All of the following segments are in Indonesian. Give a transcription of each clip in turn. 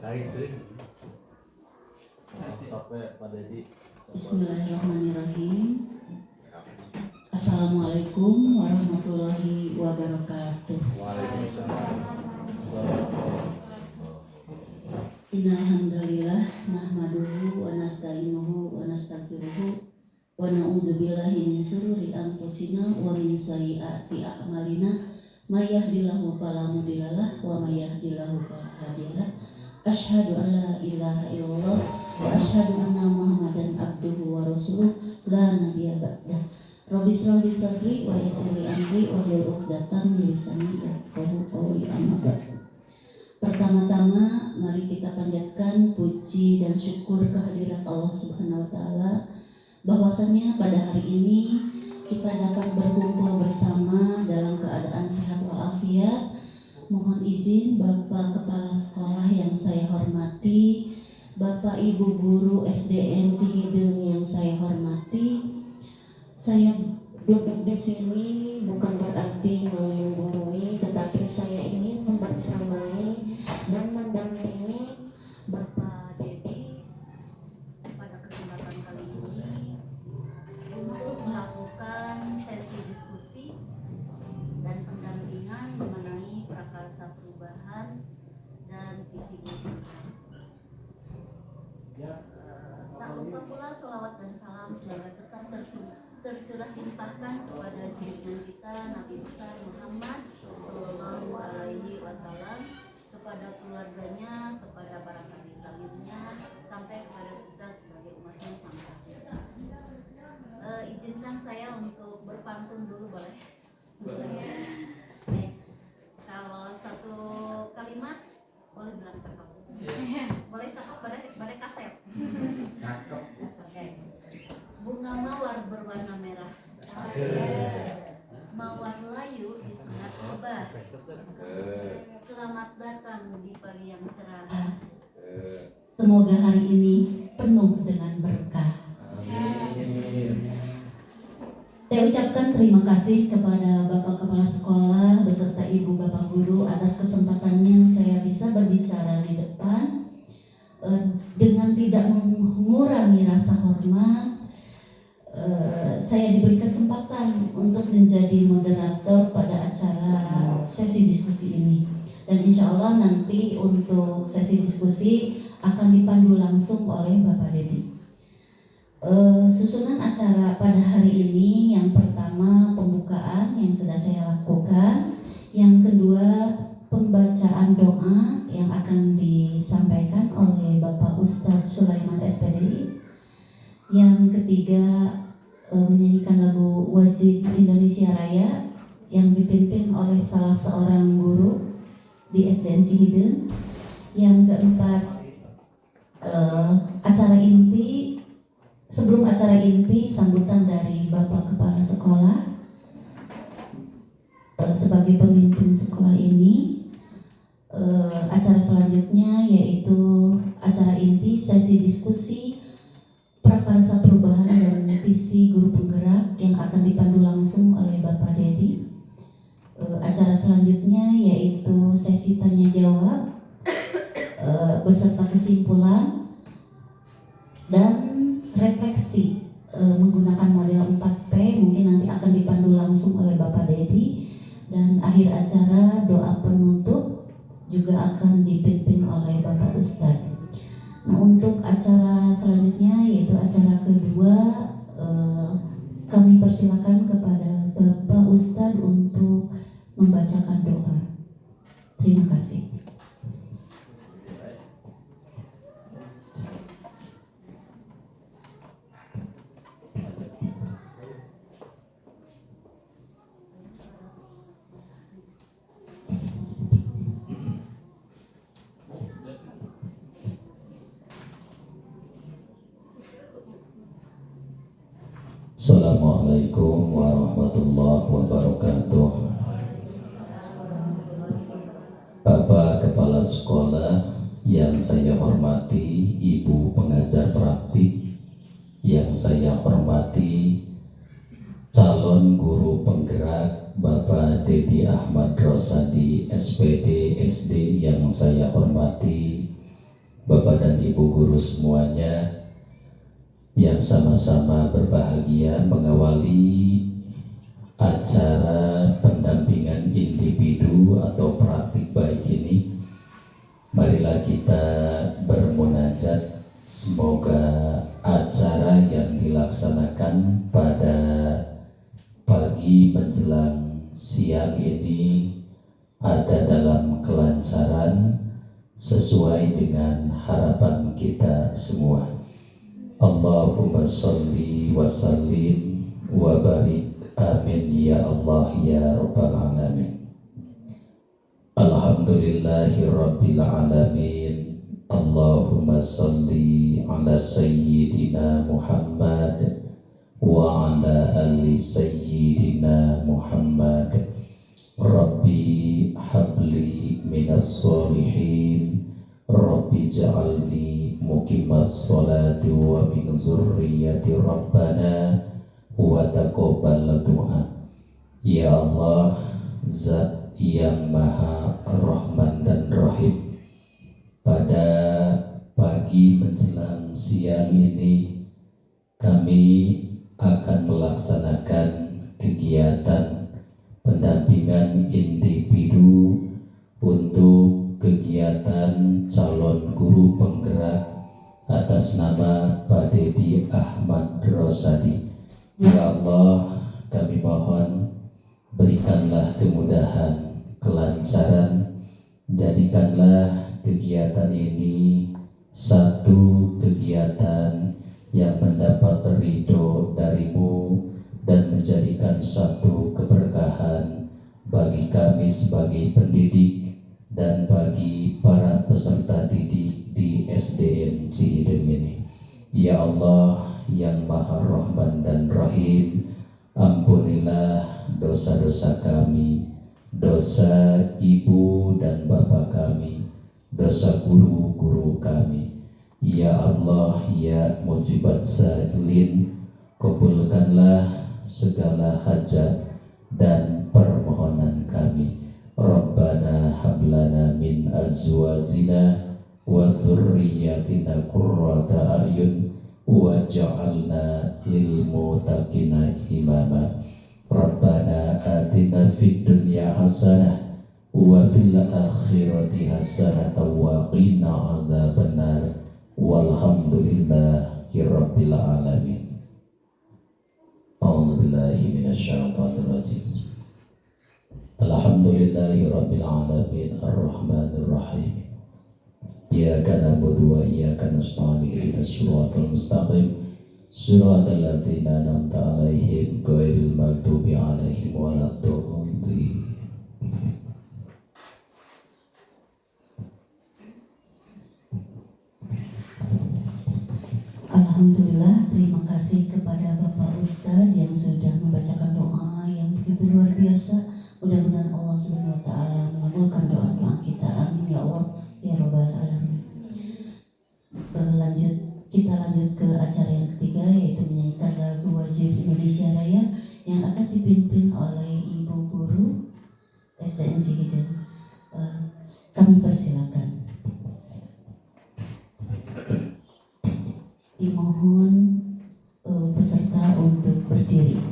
Bismillahirrahmanirrahim. Assalamualaikum warahmatullahi wabarakatuh. Innal hamdalillah nahmaduhu wa nasta'inuhu wa nastaghfiruhu wa na'udzu billahi min shururi anfusina wa min sayyiati a'malina may yahdihillahu fala mudhillalah wa may yahdihillahu fala hadiyalah. Asyhadu an la ilaha illallah wa asyhadu anna Muhammadan abduhu wa rasuluh la nabiyya ba'dah. Rabbi shrah li sadri wa yassir li amri wahlul 'uqdatam min lisani yafqahu qawli. Amma ba'd. Pertama-tama mari kita panjatkan puji dan syukur kehadirat Allah Subhanahu wa taala bahwasanya pada hari ini kita dapat berkumpul bersama dalam keadaan sehat walafiat. Mohon izin Bapak Kepala Sekolah yang saya hormati, Bapak Ibu Guru SDN Cihideung yang saya hormati. Saya duduk di sini bukan berarti menggurui, tetapi saya ingin membersamai dan mendampingi Bapak Dedi pada kesempatan kali ini untuk melakukan sesi diskusi dan pendampingan mengenai prakarsa perubahan dan visi misi. Tak lupa pula sholawat dan salam semoga tetap tercurah limpahkan kepada junjungan kita Nabi besar Muhammad Sallallahu Alaihi Wasallam, kepada keluarganya, kepada para nabi selanjutnya, sampai kepada kita sebagai umatnya sampai akhir. Izinkan saya untuk berpantun dulu, boleh? Kalau satu kalimat boleh bilang cakep. Boleh cakep, boleh kaset. Cakep. Oke. Bunga mawar berwarna merah. Mawar layu di sungai obat. Selamat datang di pagi yang cerah. Semoga hari ini penuh dengan berkah. Saya ucapkan terima kasih kepada Bapak Kepala Sekolah beserta Ibu Bapak Guru atas kesempatannya saya bisa berbicara di depan. Dengan tidak mengurangi rasa hormat, saya diberi kesempatan untuk menjadi moderator pada acara sesi diskusi ini. Dan insya Allah nanti untuk sesi diskusi akan dipandu langsung oleh Bapak Dedi. Susunan acara pada hari ini, yang pertama pembukaan yang sudah saya lakukan, yang kedua pembacaan doa yang akan disampaikan oleh Bapak Ustadz Sulaiman SPDI, yang ketiga menyanyikan lagu Wajib Indonesia Raya yang dipimpin oleh salah seorang guru di SDN Cihideung, yang keempat acara inti. Sebelum acara inti, sambutan dari Bapak Kepala Sekolah sebagai pemimpin sekolah ini. Acara selanjutnya yaitu acara inti sesi diskusi prakarsa perubahan dan visi guru penggerak yang akan dipandu langsung oleh Bapak Dedi. Acara selanjutnya yaitu sesi tanya jawab beserta kesimpulan dan refleksi menggunakan model 4P, mungkin nanti akan dipandu langsung oleh Bapak Dedi. Dan akhir acara doa penutup juga akan dipimpin oleh Bapak Ustadz. Nah, untuk acara selanjutnya yaitu acara kedua, kami persilakan kepada Bapak Ustadz untuk membacakan doa. Terima kasih. Assalamualaikum warahmatullahi wabarakatuh. Bapak Kepala Sekolah yang saya hormati, Ibu Pengajar Praktik yang saya hormati, calon guru penggerak Bapak Dedi Ahmad Rosadi SPD SD yang saya hormati, Bapak dan Ibu guru semuanya yang sama-sama berbahagia mengawali acara pendampingan individu atau praktik baik ini. Marilah kita bermunajat, semoga acara yang dilaksanakan pada pagi menjelang siang ini ada dalam kelancaran sesuai dengan harapan kita semua. Allahumma sholli wa sallim wa barik, amin ya Allah ya rabbal alamin. Alhamdulillahi rabbil alamin. Allahumma sholli ala sayyidina Muhammad wa ala ali sayyidina Muhammad. Rabbi habli minas solihin, Rabbi ja'alni muqimas sholati wa min zurriyati Rabbana wa taqabbal du'a. Ya Allah, Zat yang Maha Rahman dan Rahim, pada pagi menjelang siang ini kami akan melaksanakan kegiatan pendampingan individu untuk kegiatan calon guru penggerak atas nama Pak Dedi Ahmad Rosadi. Ya Allah, kami mohon berikanlah kemudahan, kelancaran, jadikanlah kegiatan ini satu kegiatan yang mendapat ridho darimu dan menjadikan satu keberkahan bagi kami sebagai pendidik dan bagi para peserta didik di SDN Cihideng ini. Ya Allah yang Maha Rahman dan Rahim, ampunilah dosa-dosa kami, dosa ibu dan bapak kami, dosa guru-guru kami. Ya Allah ya mujibat sa'ilin, kabulkanlah segala hajat dan permohonan kami. Rabbana hablana min azwajina wa dzurriyyatina qurrata a'yun waj'alna lil muttaqina imama. Rabbana atina fid dunya hasanah wa fil akhirati hasanah wa qina adzabannar. Walhamdulillahi rabbil alamin. A'udzubillahi minasyaitonir rajim. Alhamdulillahi rabbil alamin arrahmanir rahim. Iyyaka na'budu wa iyyaka nasta'in ihdinas siratal mustaqim siratal ladzina an'amta 'alaihim ghairil maghdubi 'alaihim waladdallin. Alhamdulillah, terima kasih kepada Bapak Ustadz yang sudah membacakan doa yang begitu luar biasa. Mudah-mudahan Allah Subhanahu wa taala mengabulkan doa-doa kita. Amin ya Allah ya rabbal alamin. Kita lanjut ke acara yang ketiga, yaitu menyanyikan lagu wajib Indonesia Raya yang akan dipimpin oleh Ibu Guru SDN Cihideng. Kami persilakan. Dimohon peserta untuk berdiri.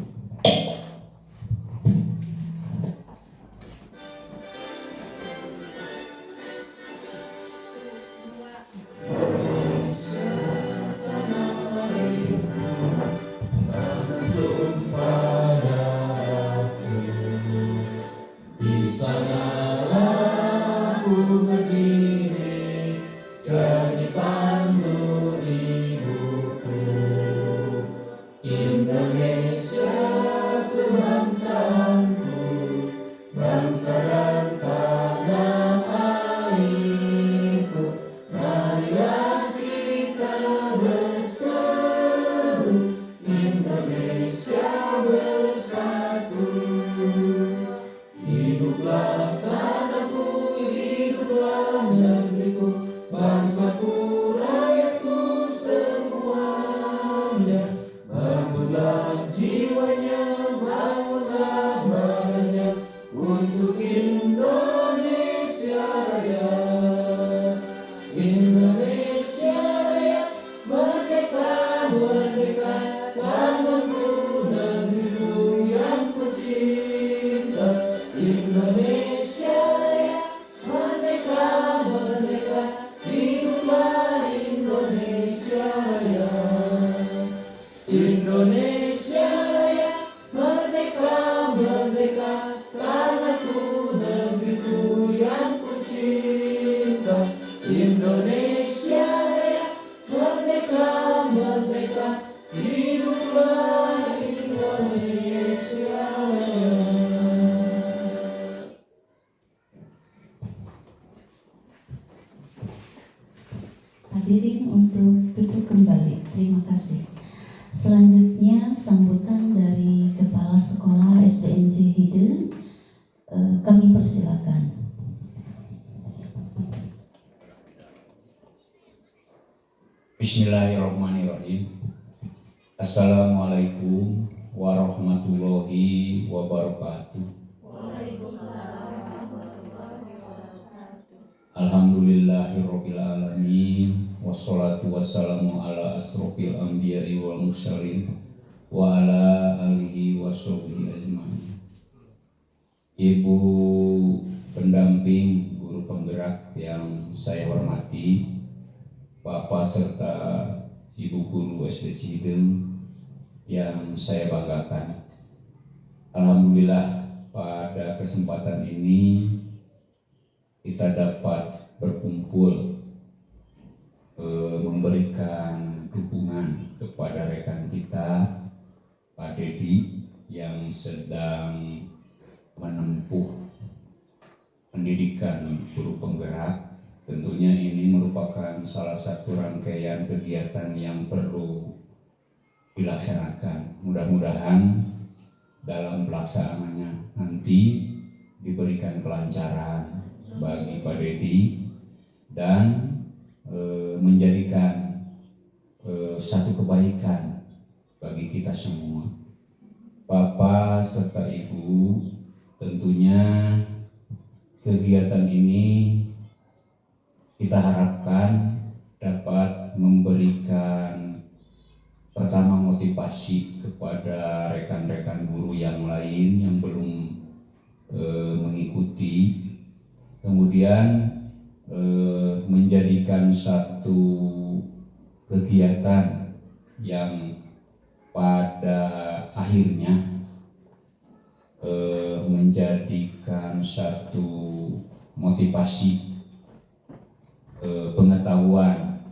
Jadi pandu ibuku. hadirin untuk duduk kembali. Terima kasih. Selanjutnya sambutan dari Kepala Sekolah SDN Cihideng. Kami persilakan. Bismillahirrahmanirrahim. Assalamualaikum warahmatullahi wabarakatuh. Alhamdulillahirabbil alamin wassalatu wassalamu ala asrofil anbiya'i wal mursalin wa ala alihi washabihi ajmain. Ibu pendamping guru penggerak yang saya hormati, Bapak serta Ibu guru SD Cihideng yang saya banggakan. Alhamdulillah pada kesempatan ini kita dapat berkumpul memberikan dukungan kepada rekan kita Pak Dedi yang sedang menempuh pendidikan guru penggerak. Tentunya ini merupakan salah satu rangkaian kegiatan yang perlu dilaksanakan. Mudah-mudahan dalam pelaksanaannya nanti diberikan kelancaran bagi Pak Dedi dan menjadikan satu kebaikan bagi kita semua. Bapak serta Ibu, tentunya kegiatan ini kita harapkan dapat memberikan pertama motivasi kepada rekan-rekan guru yang lain yang belum mengikuti, kemudian menjadikan satu kegiatan yang pada akhirnya menjadikan satu motivasi pengetahuan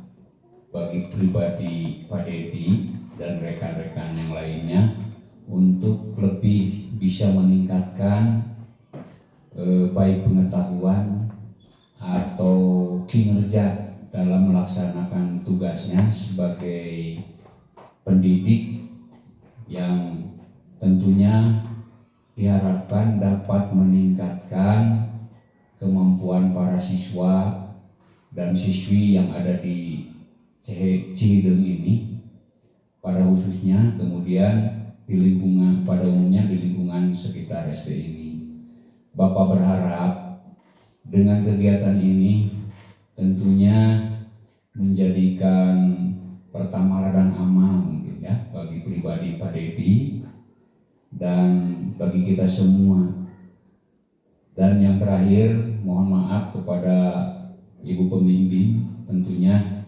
bagi pribadi Pak Dedi dan rekan-rekan yang lainnya untuk lebih bisa meningkatkan baik pengetahuan atau kinerja dalam melaksanakan tugasnya sebagai pendidik yang tentunya diharapkan dapat meningkatkan kemampuan para siswa dan siswi yang ada di Cihideng ini pada khususnya, kemudian di lingkungan pada umumnya di lingkungan sekitar SD ini. Bapak berharap dengan kegiatan ini tentunya menjadikan pertama ladang amal mungkin ya bagi pribadi Pak Dedi dan bagi kita semua. Dan yang terakhir, mohon maaf kepada Ibu pembimbing, tentunya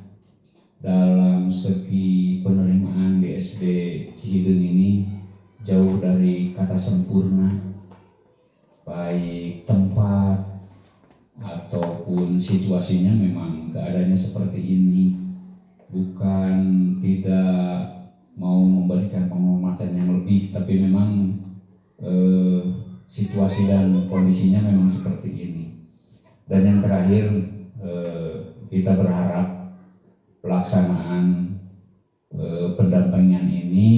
dalam segi penerimaan di SD Cihideng ini jauh dari kata sempurna, baik tempat ataupun situasinya memang keadaannya seperti ini. Bukan tidak mau memberikan penghormatan yang lebih, tapi memang situasi dan kondisinya memang seperti ini. Dan yang terakhir, kita berharap pelaksanaan pendampingan ini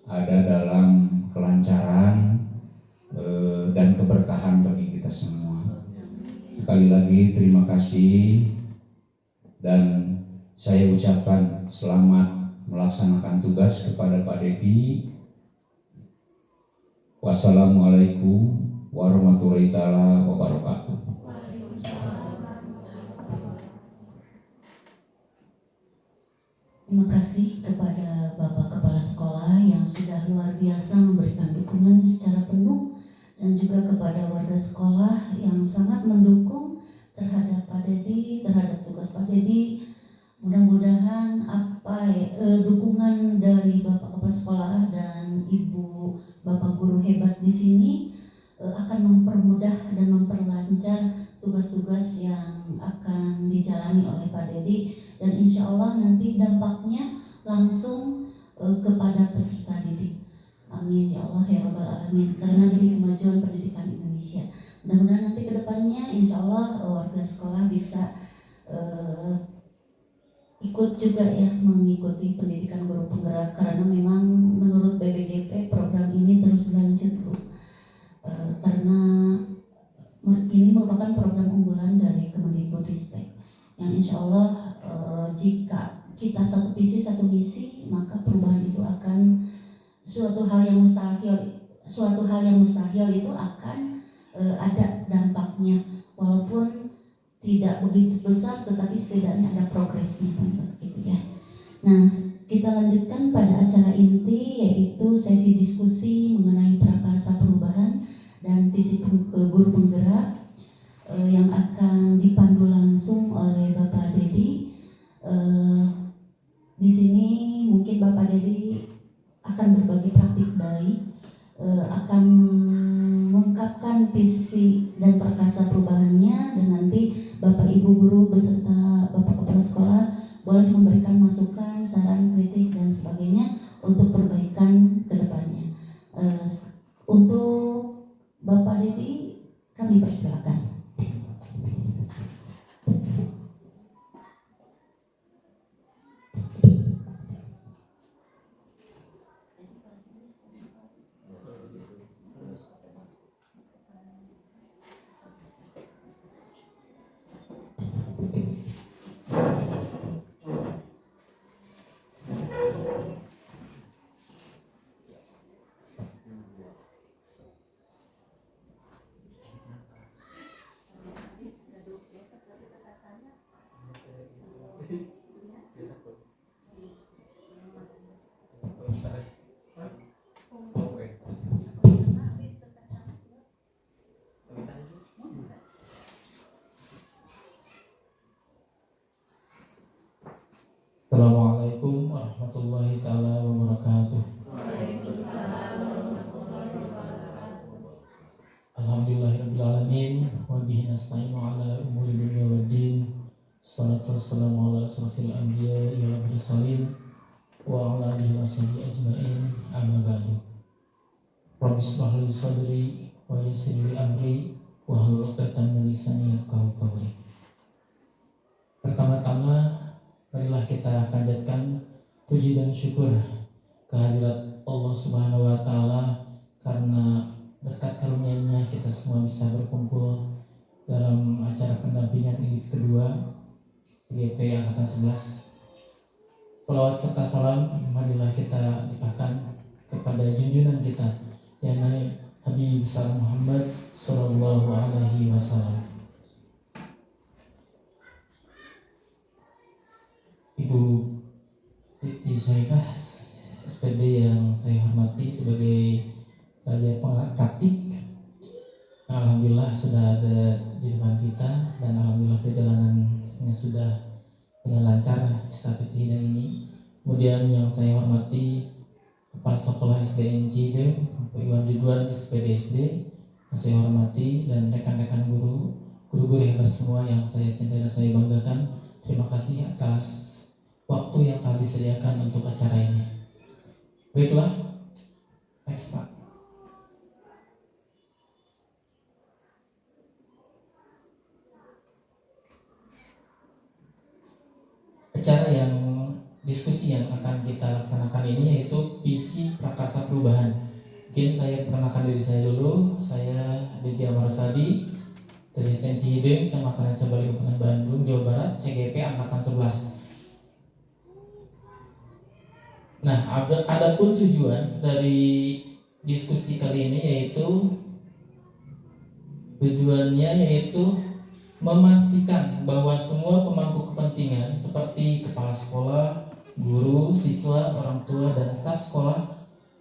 ada dalam kelancaran dan keberkahan bagi kita semua. Sekali lagi terima kasih dan saya ucapkan selamat melaksanakan tugas kepada Pak Dedi. Wassalamualaikum warahmatullahi wabarakatuh. Terima kasih kepada Bapak Kepala Sekolah yang sudah luar biasa memberikan dukungan secara penuh, dan juga kepada warga sekolah yang sangat mendukung terhadap Pak Dedi, terhadap tugas Pak Dedi. Mudah-mudahan dukungan dari Bapak Kepala Sekolah dan Ibu Bapak guru hebat di sini akan mempermudah dan memperlancar tugas-tugas yang akan dijalani oleh Pak Dedi, dan insya Allah nanti dampaknya langsung kepada peserta didik. Amin ya Allah ya Rabbal Alamin, karena demi kemajuan pendidikan Indonesia. Mudah-mudahan nanti ke depannya insya Allah warga sekolah bisa ikut juga ya mengikuti pendidikan guru penggerak karena memang menurut BPGP program ini terus berlanjut Bu. Karena ini merupakan program unggulan dari Kemendikbudristek yang insya Allah jika kita satu visi satu misi maka perubahan itu akan suatu hal yang mustahil itu akan ada dampaknya walaupun tidak begitu besar tetapi setidaknya ada progresnya gitu ya. Nah, kita lanjutkan pada acara inti yaitu sesi diskusi mengenai prakarsa perubahan dan visi guru penggerak yang akan dipandu langsung oleh Bapak Dedi. Di sini mungkin Bapak Dedi akan berbagi praktik baik, akan mengungkapkan visi dan prakarsa perubahannya, dan nanti Bapak Ibu guru beserta Bapak Kepala Sekolah boleh memberikan masukan, saran, kritik dan sebagainya untuk perbaikan ke depannya. Untuk Bapak Dedi kami persilakan. Assalamualaikum warahmatullahi taala wabarakatuh. Alhamdulillahirabbil alamin wa bihi nasta'inu ala umuri dunya waddin. Shalatu wassalamu ala asrofil anbiya'i wal mursalin wa ala alihi washabihi ajmain. Amma ba'du. Rabbi shrah li sadri wa yassir li amri wa hlul 'uqdatam min lisani yafqahu qawli. Pertama-tama marilah kita panjatkan puji dan syukur kehadirat Allah Subhanahu wa taala karena berkat karunia-Nya kita semua bisa berkumpul dalam acara pendampingan ini kedua GP Angkatan 11. Salawat serta salam marilah kita limpahkan kepada junjungan kita yakni Habib besar Muhammad sallallahu alaihi wasallam. Ibu Siti Syaifah SPD yang saya hormati sebagai Raja Praktik, alhamdulillah sudah ada di depan kita dan alhamdulillah perjalanannya sudah dengan lancar sampai sidang ini. Kemudian yang saya hormati Kepala Sekolah SDN Cide, Bapak Iwan Ridwan SPD SD, yang saya hormati, dan rekan-rekan guru-guru hebat semua yang saya cintai dan saya banggakan. Terima kasih atas waktu yang telah disediakan untuk acara ini. Baiklah, next Pak. Acara yang diskusi yang akan kita laksanakan ini yaitu visi prakarsa perubahan. Mungkin saya perkenalkan diri saya dulu. Saya Deddy Amarasadi dari STN Cihideng, Kecamatan Sabali, Kabupaten Bandung, Jawa Barat, CGP Angkatan 11. Nah, adapun tujuan dari diskusi kali ini yaitu memastikan bahwa semua pemangku kepentingan seperti kepala sekolah, guru, siswa, orang tua, dan staf sekolah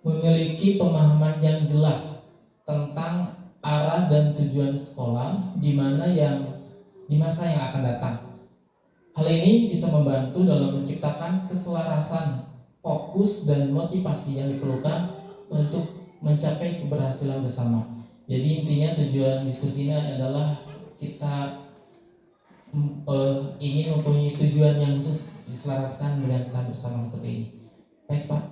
memiliki pemahaman yang jelas tentang arah dan tujuan sekolah di masa yang akan datang. Hal ini bisa membantu dalam menciptakan keselarasan, fokus, dan motivasi yang diperlukan untuk mencapai keberhasilan bersama. Jadi intinya tujuan diskusi ini adalah kita ingin mempunyai tujuan yang khusus diselaraskan dengan secara bersama seperti ini. Next Pak.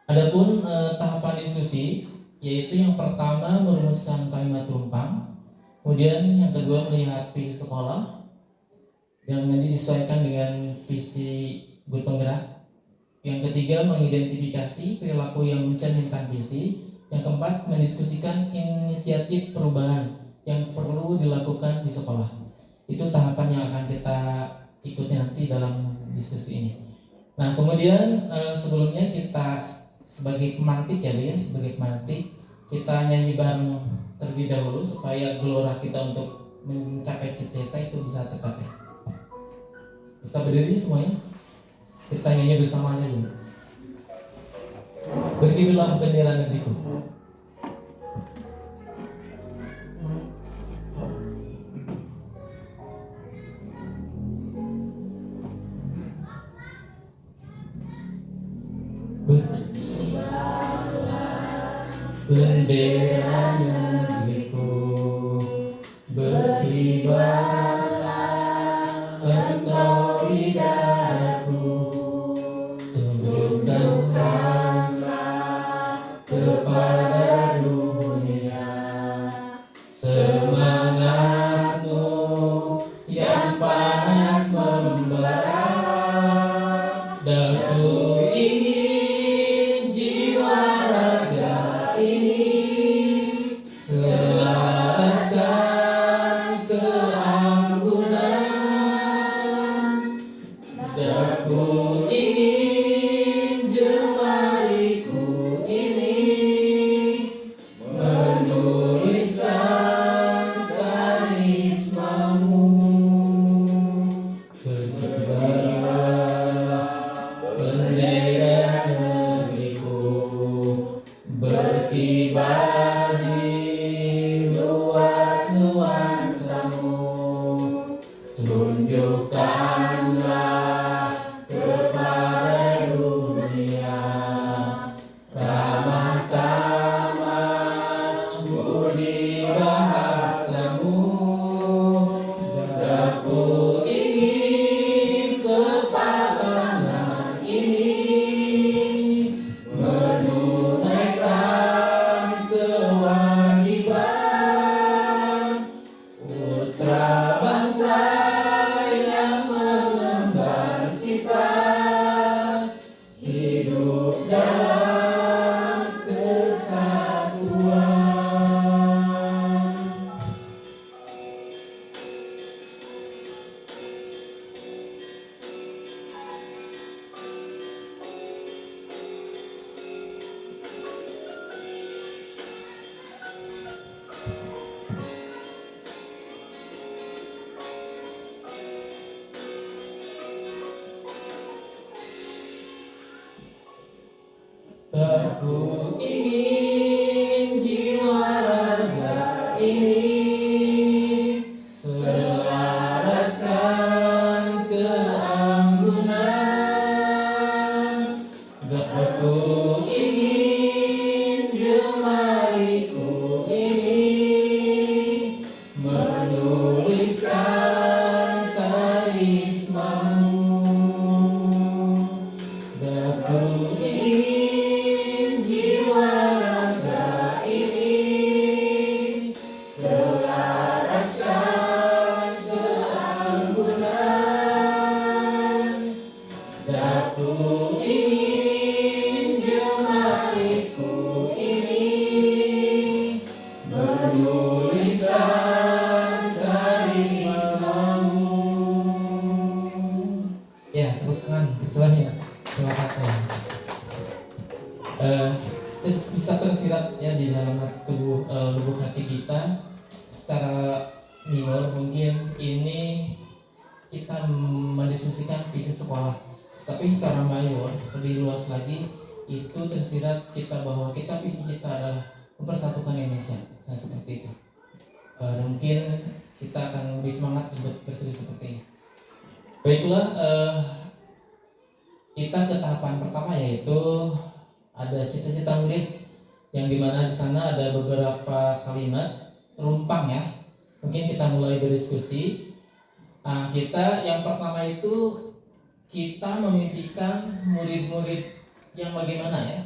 Adapun tahapan diskusi yaitu yang pertama merumuskan kalimat tumpang, kemudian yang kedua melihat visi sekolah, yang nanti disesuaikan dengan visi good penggerak. Yang ketiga, mengidentifikasi perilaku yang mencerminkan visi. Yang keempat, mendiskusikan inisiatif perubahan yang perlu dilakukan di sekolah. Itu tahapan yang akan kita ikuti nanti dalam diskusi ini. Nah, kemudian sebelumnya kita sebagai pemantik ya Bu ya, sebagai pemantik kita nyanyi bareng terlebih dahulu supaya gelora kita untuk mencapai cita-cita itu bisa tercapai. Kita berdiri semuanya. Kita nyanyi bersamanya dulu. Berkibarlah bendera negeriku. Bendera negeriku, berkibarlah engkau di dadaku, tunjukkanlah kepada dunia semangatmu yang panas membara. Daku ingin jiwa raga ini selaraskan keanggunan. Daku ingin jemariku ini menuliskan karismamu. Berkibarlah bendera negeriku, berkibar di luas nuansamu. Tunjukkanlah kepada dunia ramah tamah budi bahasamu. Daku ingin kepasangan ini menunaikan kewajiban putra bangsa yang mengemban cita hidup dalam kesatuan. Aku ingin jiwa raga ini selaraskan keanggunan. Aku ingin jemariku ini menuliskan karismamu. Daku ingin jiwa raga ini selaraskan keanggunan. Daku ingin jemariku ini menuliskan karismamu. Ya, tepuk tangan sebelahnya. Terima kasih. Terus bisa tersirat ya di dalam lubuk hati kita secara minor. Mungkin ini kita mendiskusikan visi sekolah, tapi secara mayor lebih luas lagi itu tersirat kita bahwa visi kita adalah mempersatukan Indonesia. Nah seperti itu. Mungkin kita akan lebih semangat untuk berseri seperti ini. Baiklah, kita ke tahapan pertama yaitu ada cita-cita murid yang dimana di sana ada beberapa kalimat rumpang ya. Mungkin kita mulai berdiskusi. Kita yang pertama itu kita memimpikan murid-murid yang bagaimana ya,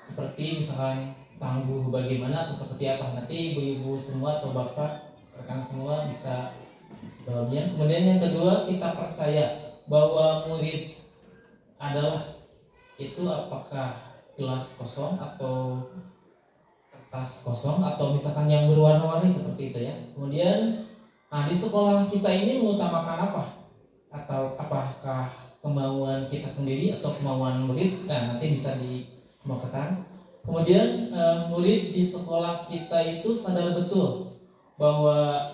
seperti misalkan tangguh bagaimana atau seperti apa. Nanti ibu-ibu semua atau bapak rekan semua bisa dalamnya. Kemudian yang kedua, kita percaya bahwa murid adalah itu apakah gelas kosong atau kertas kosong atau misalkan yang berwarna-warni seperti itu ya. Kemudian di sekolah kita ini mengutamakan apa? Atau apakah kemauan kita sendiri atau kemauan murid? Nah, nanti bisa dikemukakan. Kemudian murid di sekolah kita itu sadar betul bahwa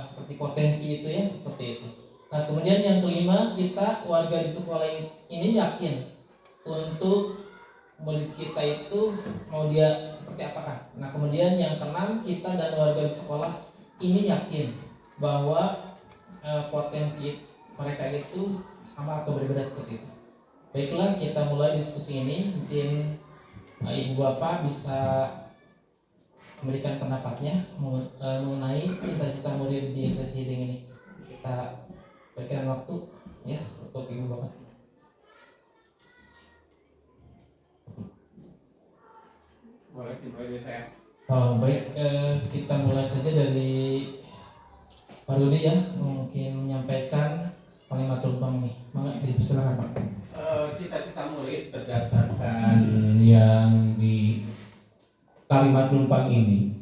seperti potensi itu ya, seperti itu. Nah, kemudian yang kelima, kita warga di sekolah ini yakin untuk murid kita itu mau dia seperti apakah. Nah, kemudian yang keenam, kita dan warga di sekolah ini yakin bahwa potensi mereka itu sama atau berbeda seperti itu. Baiklah, kita mulai diskusi ini. Mungkin Ibu Bapak bisa memberikan pendapatnya mengenai cita-cita murid di SD Cideng ini. Kita berikan waktu ya untuk Ibu Bapak. Boleh dimulai dari saya. Baik, kita mulai saja dari Pak Rudi ya, mungkin menyampaikan kalimat tumpang ini. Mangga dipersilakan Pak. Cita-cita murid berdasarkan yang di kalimat tumpang ini,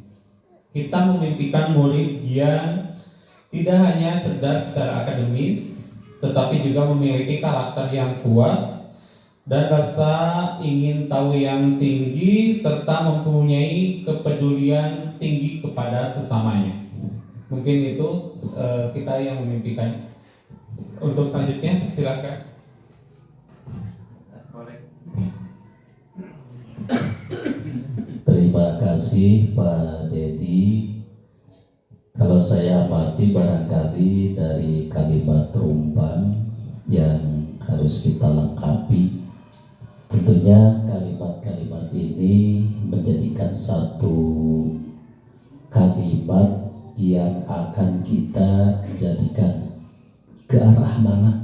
kita memimpikan murid yang tidak hanya cerdas secara akademis, tetapi juga memiliki karakter yang kuat dan rasa ingin tahu yang tinggi serta mempunyai kepedulian tinggi kepada sesamanya. Mungkin itu kita yang memimpikan. Untuk selanjutnya silakan. Boleh. Terima kasih Pak Dedi. Kalau saya amati barangkali dari kalimat rumpang yang harus kita lengkapi. Tentunya kalimat-kalimat ini menjadikan satu kalimat yang akan kita jadikan ke arah mana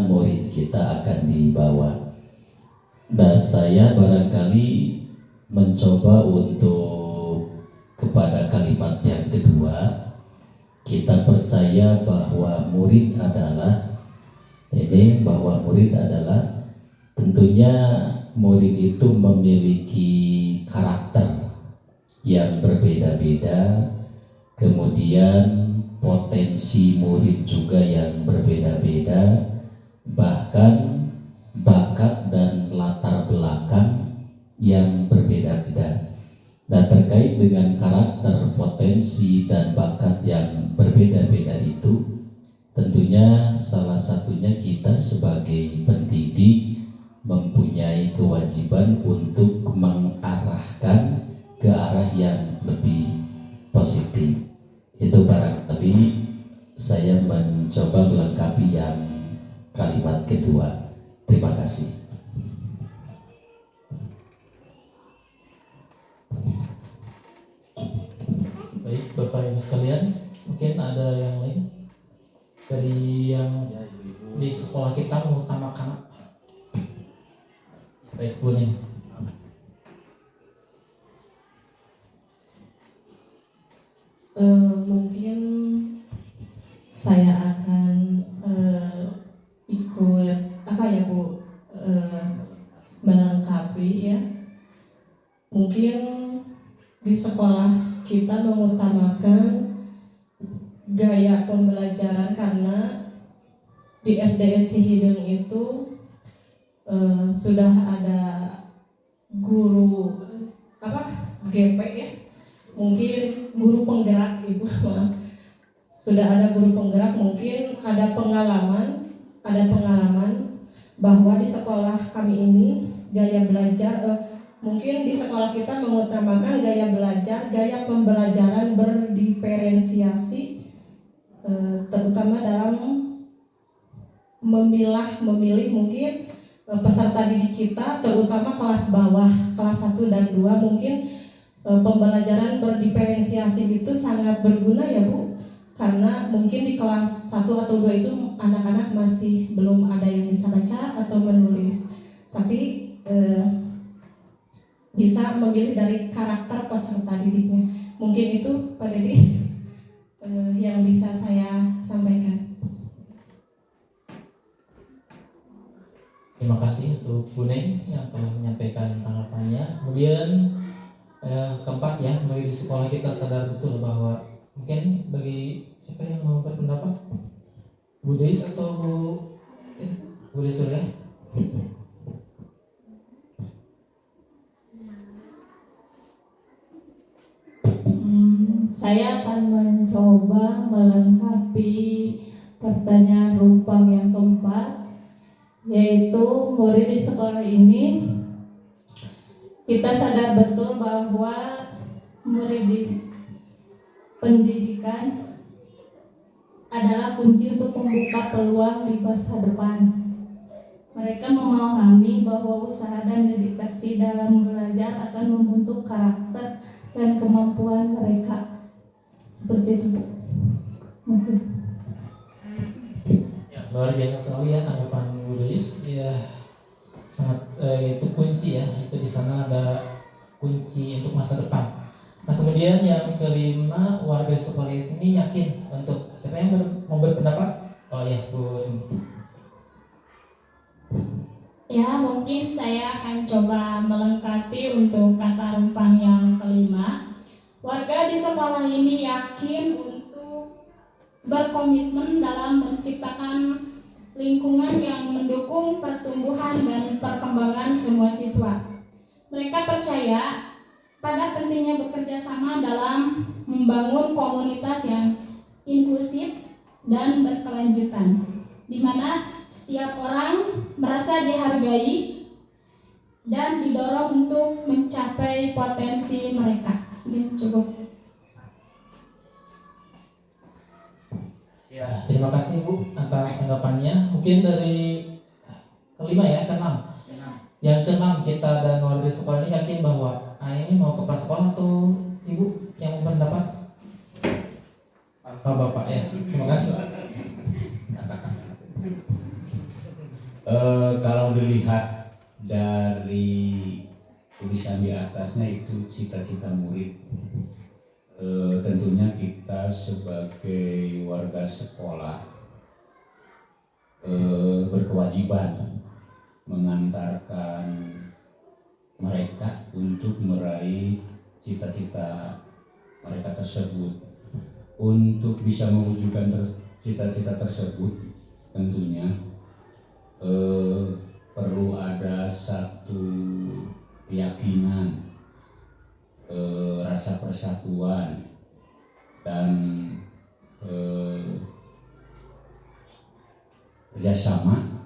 murid kita akan dibawa. Dan saya barangkali mencoba untuk kepada kalimat yang kedua, kita percaya bahwa murid adalah tentunya murid itu memiliki karakter yang berbeda-beda, kemudian potensi murid juga yang berbeda-beda, bahkan bakat dan latar belakang yang berbeda-beda. Nah, terkait dengan karakter, potensi, dan bakat yang berbeda-beda itu, tentunya salah satunya kita sebagai pendidik mempunyai kewajiban untuk mengarahkan ke arah yang lebih positif. Itu barangkali saya mencoba melengkapi yang kalimat kedua. Terima kasih. Baik, Bapak Ibu sekalian, mungkin ada yang lain dari yang di sekolah kita mengutamakan apa? Baik, Bu Ning. Mungkin saya akan ikut melengkapi ya. Mungkin di sekolah kita mengutamakan gaya pembelajaran karena di SDN Cihideng itu sudah ada guru GP ya, mungkin guru penggerak Ibu, maaf. Sudah ada guru penggerak, mungkin ada pengalaman bahwa di sekolah kami ini gaya belajar mungkin di sekolah kita mengutamakan gaya belajar, gaya pembelajaran berdiferensiasi, terutama dalam memilih mungkin peserta didik kita, terutama kelas bawah, kelas 1 dan 2, mungkin pembelajaran berdiferensiasi itu sangat berguna ya Bu, karena mungkin di kelas 1 atau 2 itu anak-anak masih belum ada yang bisa baca atau menulis, tapi bisa memilih dari karakter peserta didiknya. Mungkin itu Pak Dedi. yang bisa saya sampaikan. Terima kasih untuk Bu Neng yang telah menyampaikan tanggapannya. Kemudian keempat ya, bagi di sekolah kita sadar betul bahwa mungkin bagi siapa yang mau berpendapat, Bu Deis atau Bu Deis dulu ya. Saya akan mencoba melengkapi pertanyaan rumpang yang keempat, yaitu murid di sekolah ini kita sadar betul bahwa murid di pendidikan adalah kunci untuk membuka peluang di masa depan. Mereka memahami bahwa usaha dan dedikasi dalam belajar akan membentuk karakter dan kemampuan mereka. Seperti itu, Bu. Mungkin. Ya, luar biasa sekali ya tanggapan Bu Deis. Ya, sangat itu kunci ya. Itu di sana ada kunci untuk masa depan. Nah, kemudian yang kelima, warga sekolah ini yakin untuk siapa yang mau berpendapat? Oh ya, Bu. Ya, mungkin saya akan coba melengkapi untuk kata rumpang yang kelima. Warga di sekolah ini yakin untuk berkomitmen dalam menciptakan lingkungan yang mendukung pertumbuhan dan perkembangan semua siswa. Mereka percaya pada pentingnya bekerja sama dalam membangun komunitas yang inklusif dan berkelanjutan, di mana setiap orang merasa dihargai dan didorong untuk mencapai potensi mereka. Cukup. Ya, terima kasih Bu atas tanggapannya. Mungkin dari kelima ya, keenam. Yang keenam, kita dan warga sekolah ini yakin bahwa ini mau ke prasekolah atau Ibu yang mau berpendapat? Oh, Bapak ya. Terima kasih. Kalau dilihat dari tulisan di atasnya itu cita-cita murid, tentunya kita sebagai warga sekolah berkewajiban mengantarkan mereka untuk meraih cita-cita mereka tersebut. Untuk bisa mewujudkan cita-cita tersebut, tentunya perlu ada satu keyakinan, rasa persatuan, dan kerjasama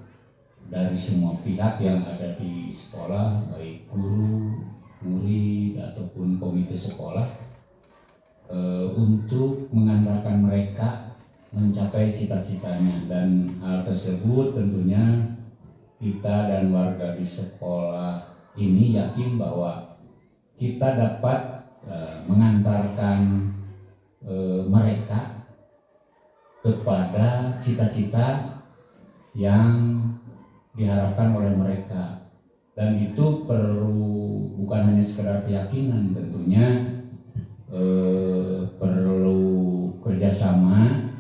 dari semua pihak yang ada di sekolah, baik guru, murid, ataupun komite sekolah, untuk mengantarkan mereka mencapai cita-citanya. Dan hal tersebut tentunya kita dan warga di sekolah ini yakin bahwa kita dapat mengantarkan mereka kepada cita-cita yang diharapkan oleh mereka. Dan itu perlu bukan hanya sekedar keyakinan, tentunya perlu kerjasama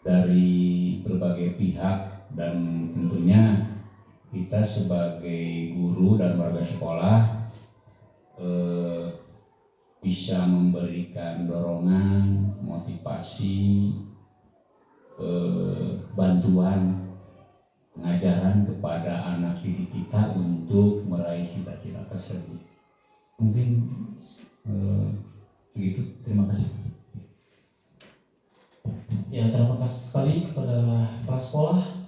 dari berbagai pihak. Dan tentunya kita sebagai guru dan warga sekolah bisa memberikan dorongan, motivasi, bantuan pengajaran kepada anak didik kita untuk meraih cita-cita tersebut. Mungkin begitu. Terima kasih. Ya, terima kasih sekali kepada prasekolah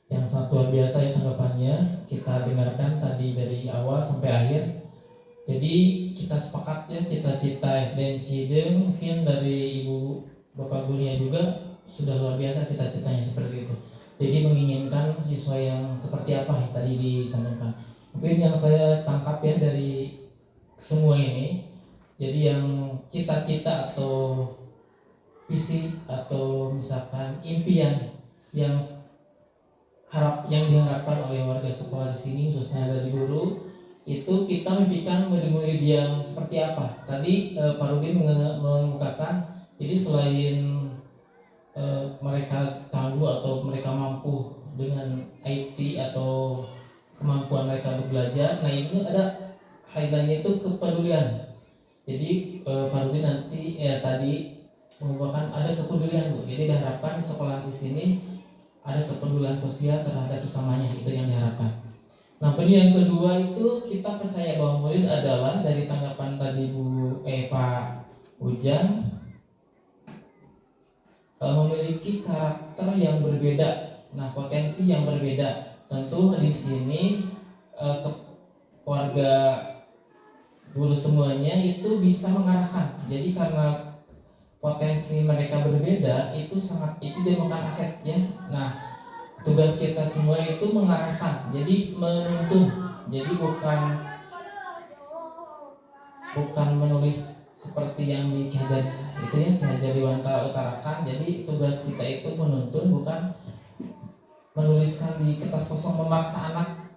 yang sangat luar biasa ya tanggapannya. Kita dengarkan tadi dari awal sampai akhir. Jadi kita sepakat ya cita-cita SDN Cideng, mungkin dari Ibu Bapak gurunya juga sudah luar biasa cita-citanya seperti itu. Jadi menginginkan siswa yang seperti apa yang tadi disampaikan. Mungkin yang saya tangkap ya dari semua ini, jadi yang cita-cita atau visi atau misalkan impian yang diharapkan oleh warga sekolah di sini, khususnya dari guru, itu kita mimpikan murid-murid yang seperti apa. Tadi Pak Rudin mengemukakan Jadi selain mereka tahu atau mereka mampu dengan IT atau kemampuan mereka untuk belajar, nah ini ada highlightnya itu kepedulian. Jadi Pak Rudi nanti tadi merupakan ada kepedulian Bu. Jadi diharapkan di sekolah di sini ada kepedulian sosial terhadap sesamanya, itu yang diharapkan. Nah, yang kedua itu kita percaya bahwa murid adalah dari tanggapan tadi Pak Ujang memiliki karakter yang berbeda, nah potensi yang berbeda. Tentu di sini keluarga guru semuanya itu bisa mengarahkan. Jadi karena potensi mereka berbeda itu merupakan aset ya. Nah, tugas kita semua itu mengarahkan, jadi menuntun. Jadi bukan menulis seperti yang di Ki Hajar Dewantara utarakan. Jadi tugas kita itu menuntun, bukan menuliskan di kertas kosong, memaksa anak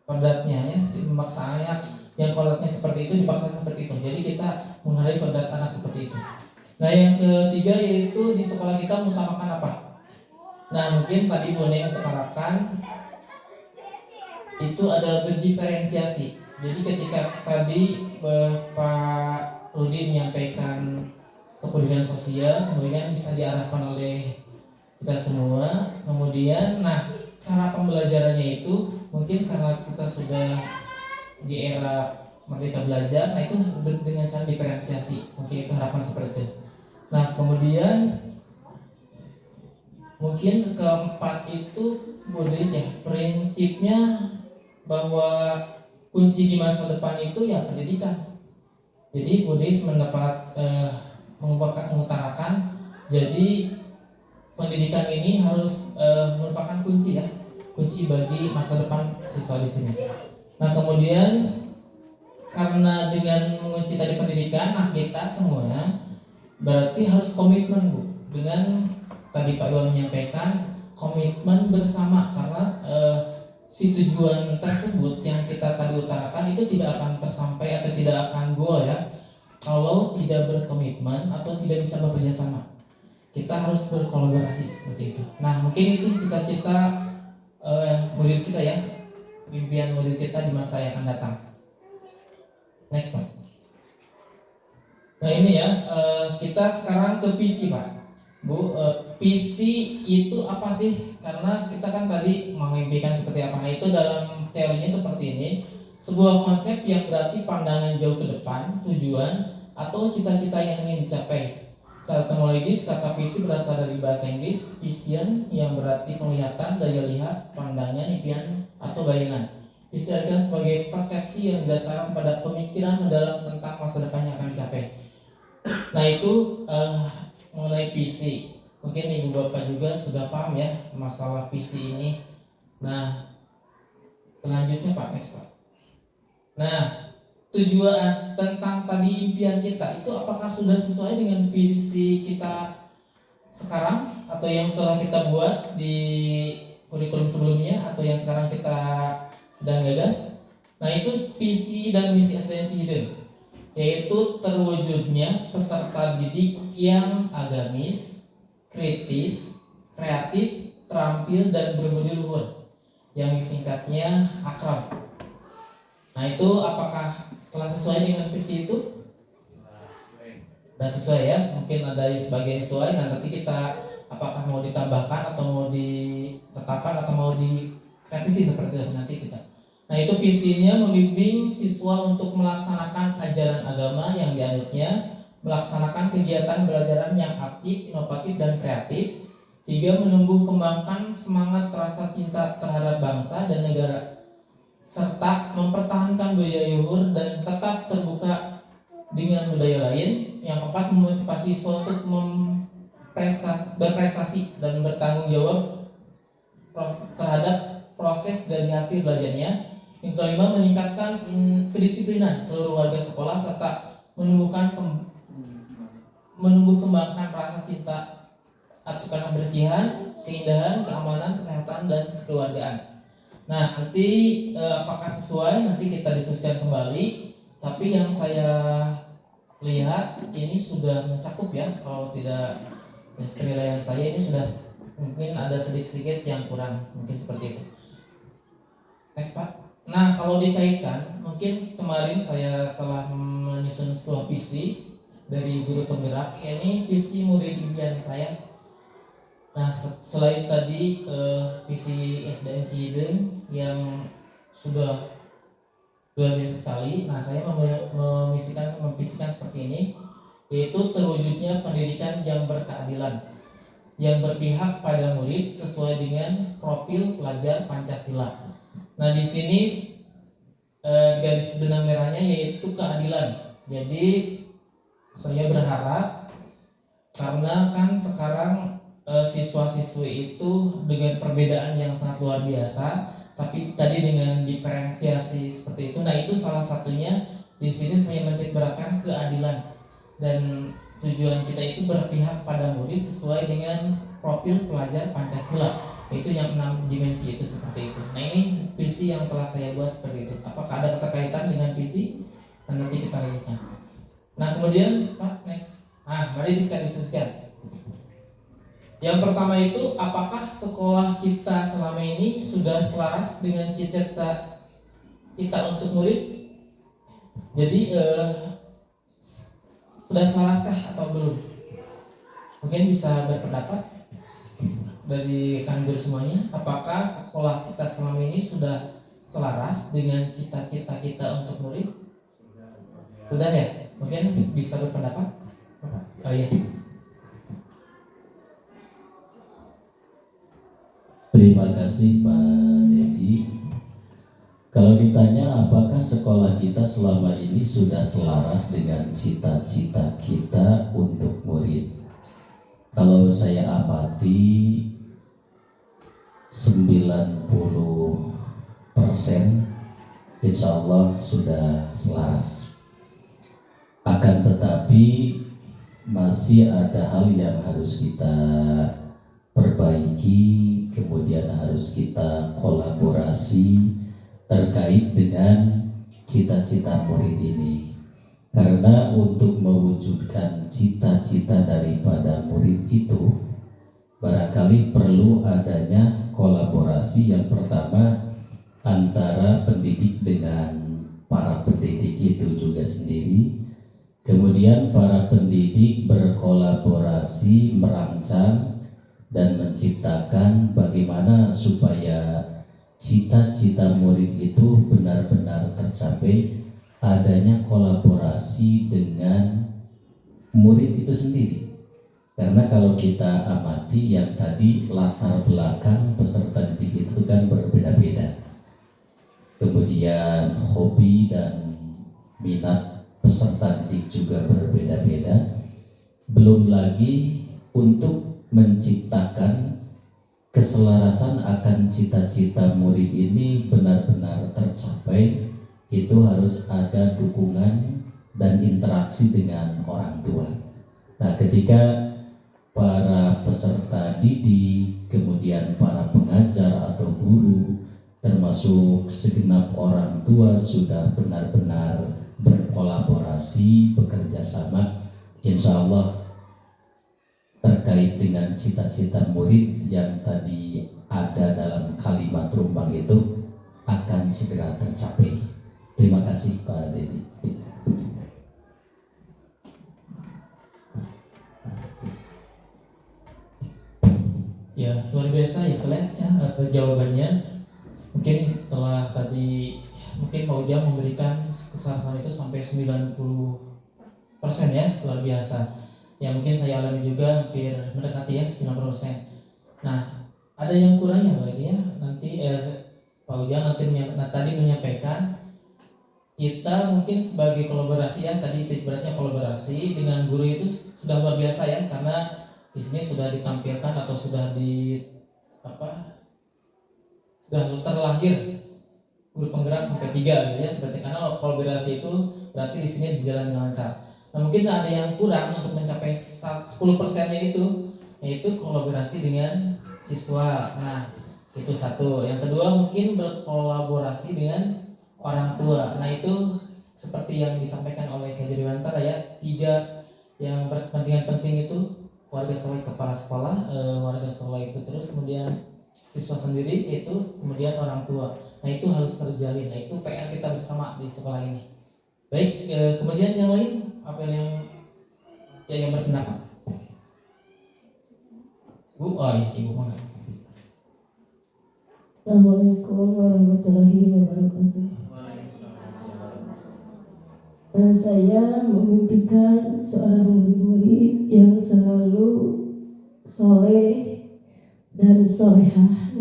kodratnya ya, memaksa anak yang kodratnya seperti itu dipaksa seperti itu. Jadi kita menghadapi kodrat anak seperti itu. Nah, yang ketiga yaitu di sekolah kita mengutamakan apa? Nah, mungkin tadi Bu Neng utarakan itu ada berdiferensiasi. Jadi ketika tadi Pak Rudi menyampaikan kepedulian sosial, kemudian bisa diarahkan oleh kita semua. Kemudian, nah cara pembelajarannya itu mungkin karena kita sudah di era merdeka belajar, nah itu dengan cara diferensiasi. Mungkin itu harapan seperti itu. Nah, kemudian mungkin keempat itu Buddhis ya, prinsipnya bahwa kunci di masa depan itu ya pendidikan. Jadi Buddhis mengutarakan jadi pendidikan ini harus merupakan kunci ya, kunci bagi masa depan siswa di sini. Nah, kemudian karena dengan mengunci tadi pendidikan, nah kita semua berarti harus komitmen Bu dengan tadi Pak Iwan menyampaikan komitmen bersama, karena si tujuan tersebut yang kita tadi utarakan itu tidak akan tersampai atau tidak akan goal ya kalau tidak berkomitmen atau tidak bisa bekerja sama. Kita harus berkolaborasi seperti itu. Nah, mungkin itu cita-cita murid kita ya, impian murid kita di masa yang akan datang. Next Pak. Nah ini ya, kita sekarang ke PC Pak. Bu, PC itu apa sih? Karena kita kan tadi mengimpikan seperti apa. Nah itu dalam teorinya seperti ini. Sebuah konsep yang berarti pandangan jauh ke depan, tujuan atau cita-cita yang ingin dicapai. Secara etimologis, kata PC berasal dari bahasa Inggris vision, yang berarti penglihatan, daya lihat, pandangan, impian atau bayangan. Disediakan sebagai persepsi yang berdasarkan pada pemikiran mendalam tentang masa depan yang akan dicapai. Nah itu mengenai PC, mungkin ibu bapak juga sudah paham ya masalah PC ini. Nah selanjutnya Pak, next Pak. Nah tujuan tentang tadi impian kita itu apakah sudah sesuai dengan visi kita sekarang atau yang telah kita buat di kurikulum sebelumnya atau yang sekarang kita sedang gagas? Nah itu visi dan misi esensi hidup, yaitu terwujudnya peserta didik yang agamis, kritis, kreatif, terampil, dan berbudi luhur, yang disingkatnya AKRAM. Nah itu apakah telah sesuai dengan visi itu? Sudah sesuai ya, mungkin ada sebagian sesuai. Nah nanti kita apakah mau ditambahkan atau mau ditetapkan atau mau direvisi seperti itu nanti kita. Nah itu visinya membimbing siswa untuk melaksanakan ajaran agama yang dianutnya, melaksanakan kegiatan belajaran yang aktif, inovatif, dan kreatif. 3. Menumbuh kembangkan semangat rasa cinta terhadap bangsa dan negara, serta mempertahankan budaya luhur dan tetap terbuka dengan budaya lain. Yang 4. Memotivasi siswa untuk berprestasi dan bertanggung jawab terhadap proses dari hasil belajarnya. Yang 5. Meningkatkan kedisiplinan seluruh warga sekolah serta menumbuh kembangkan rasa cinta atau kebersihan, keindahan, keamanan, kesehatan, dan kekeluargaan. Nah nanti apakah sesuai nanti kita diskusikan kembali. Tapi yang saya lihat ini sudah mencakup ya, kalau tidak penilaian saya ini sudah mungkin ada sedikit-sedikit yang kurang, mungkin seperti itu. Next Pak. Nah kalau dikaitkan, mungkin kemarin saya telah menyusun sebuah visi dari guru penggerak, ini visi murid impian saya. Nah selain tadi visi SDN Cihideung yang sudah luar biasa sekali, nah saya memvisikan seperti ini, yaitu terwujudnya pendidikan yang berkeadilan, yang berpihak pada murid sesuai dengan profil pelajar Pancasila. Nah di sini garis benang merahnya yaitu keadilan. Jadi saya berharap, karena kan sekarang siswa-siswi itu dengan perbedaan yang sangat luar biasa, tapi tadi dengan diferensiasi seperti itu. Nah itu salah satunya di sini saya menitik beratkan keadilan, dan tujuan kita itu berpihak pada murid sesuai dengan profil pelajar Pancasila, itu yang 6 dimensi itu seperti itu. Nah ini visi yang telah saya buat seperti itu. Apakah ada keterkaitan dengan visi? Dan nanti kita lihatnya. Nah kemudian Pak, next. Mari diskusikan. Yang pertama itu, apakah sekolah kita selama ini sudah selaras dengan cita-cita kita untuk murid? Jadi sudah selaras atau belum? Mungkin bisa berpendapat dari rekan guru semuanya. Apakah sekolah kita selama ini sudah selaras dengan cita-cita kita untuk murid? Sudah ya? Mungkin bisa berpendapat? Oh iya. Terima kasih Pak Dedi. Kalau ditanya apakah sekolah kita selama ini sudah selaras dengan cita-cita kita untuk murid, kalau saya amati 90% insya Allah sudah selaras. Akan tetapi masih ada hal yang harus kita perbaiki, kemudian harus kita kolaborasi terkait dengan cita-cita murid ini. Karena untuk mewujudkan cita-cita daripada murid itu, barangkali perlu adanya kolaborasi yang pertama antara pendidik dengan para pendidik itu juga sendiri. Kemudian para pendidik berkolaborasi merancang dan menciptakan bagaimana supaya cita-cita murid itu benar-benar tercapai, adanya kolaborasi dengan murid itu sendiri. Karena kalau kita amati yang tadi latar belakang peserta didik itu kan berbeda-beda, kemudian hobi dan minat peserta didik juga berbeda-beda, belum lagi untuk menciptakan keselarasan akan cita-cita murid ini benar-benar tercapai, itu harus ada dukungan dan interaksi dengan orang tua. Nah, ketika para peserta didik, kemudian para pengajar atau guru, termasuk segenap orang tua sudah benar-benar berkolaborasi, bekerja sama, insya Allah terkait dengan cita-cita murid yang tadi ada dalam kalimat rumbang itu akan segera tercapai. Terima kasih Pak Dedi. Ya luar biasa ya Soleh ya jawabannya. Mungkin setelah tadi mungkin Pak Ujang memberikan kesalahan itu sampai 90% ya, luar biasa. Ya mungkin saya alami juga hampir mendekati ya 90%. Nah ada yang kurangnya lagi ya, nanti Pak Ujang tadi menyampaikan kita mungkin sebagai kolaborasi ya, tadi titik beratnya kolaborasi dengan guru itu sudah luar biasa ya, karena di sini sudah ditampilkan atau sudah sudah terlahir guru penggerak sampai 3 gitu ya, seperti karena kolaborasi itu berarti di sini berjalan dengan lancar. Nah mungkin ada yang kurang untuk mencapai 10%-nya itu, yaitu kolaborasi dengan siswa. Nah itu satu. Yang kedua mungkin berkolaborasi dengan orang tua. Nah itu seperti yang disampaikan oleh Kak Jeriwantara ya, 3 yang berkepentingan penting itu warga sekolah, kepala sekolah, warga sekolah itu terus kemudian siswa sendiri itu kemudian orang tua. Nah itu harus terjalin. Nah itu PR kita bersama di sekolah ini. Baik, kemudian yang lain apa yang berpendapat? Bu, oh iya, Ibu mangga. Assalamualaikum warahmatullahi wabarakatuh. Saya memimpikan seorang murid yang selalu soleh dan solehah,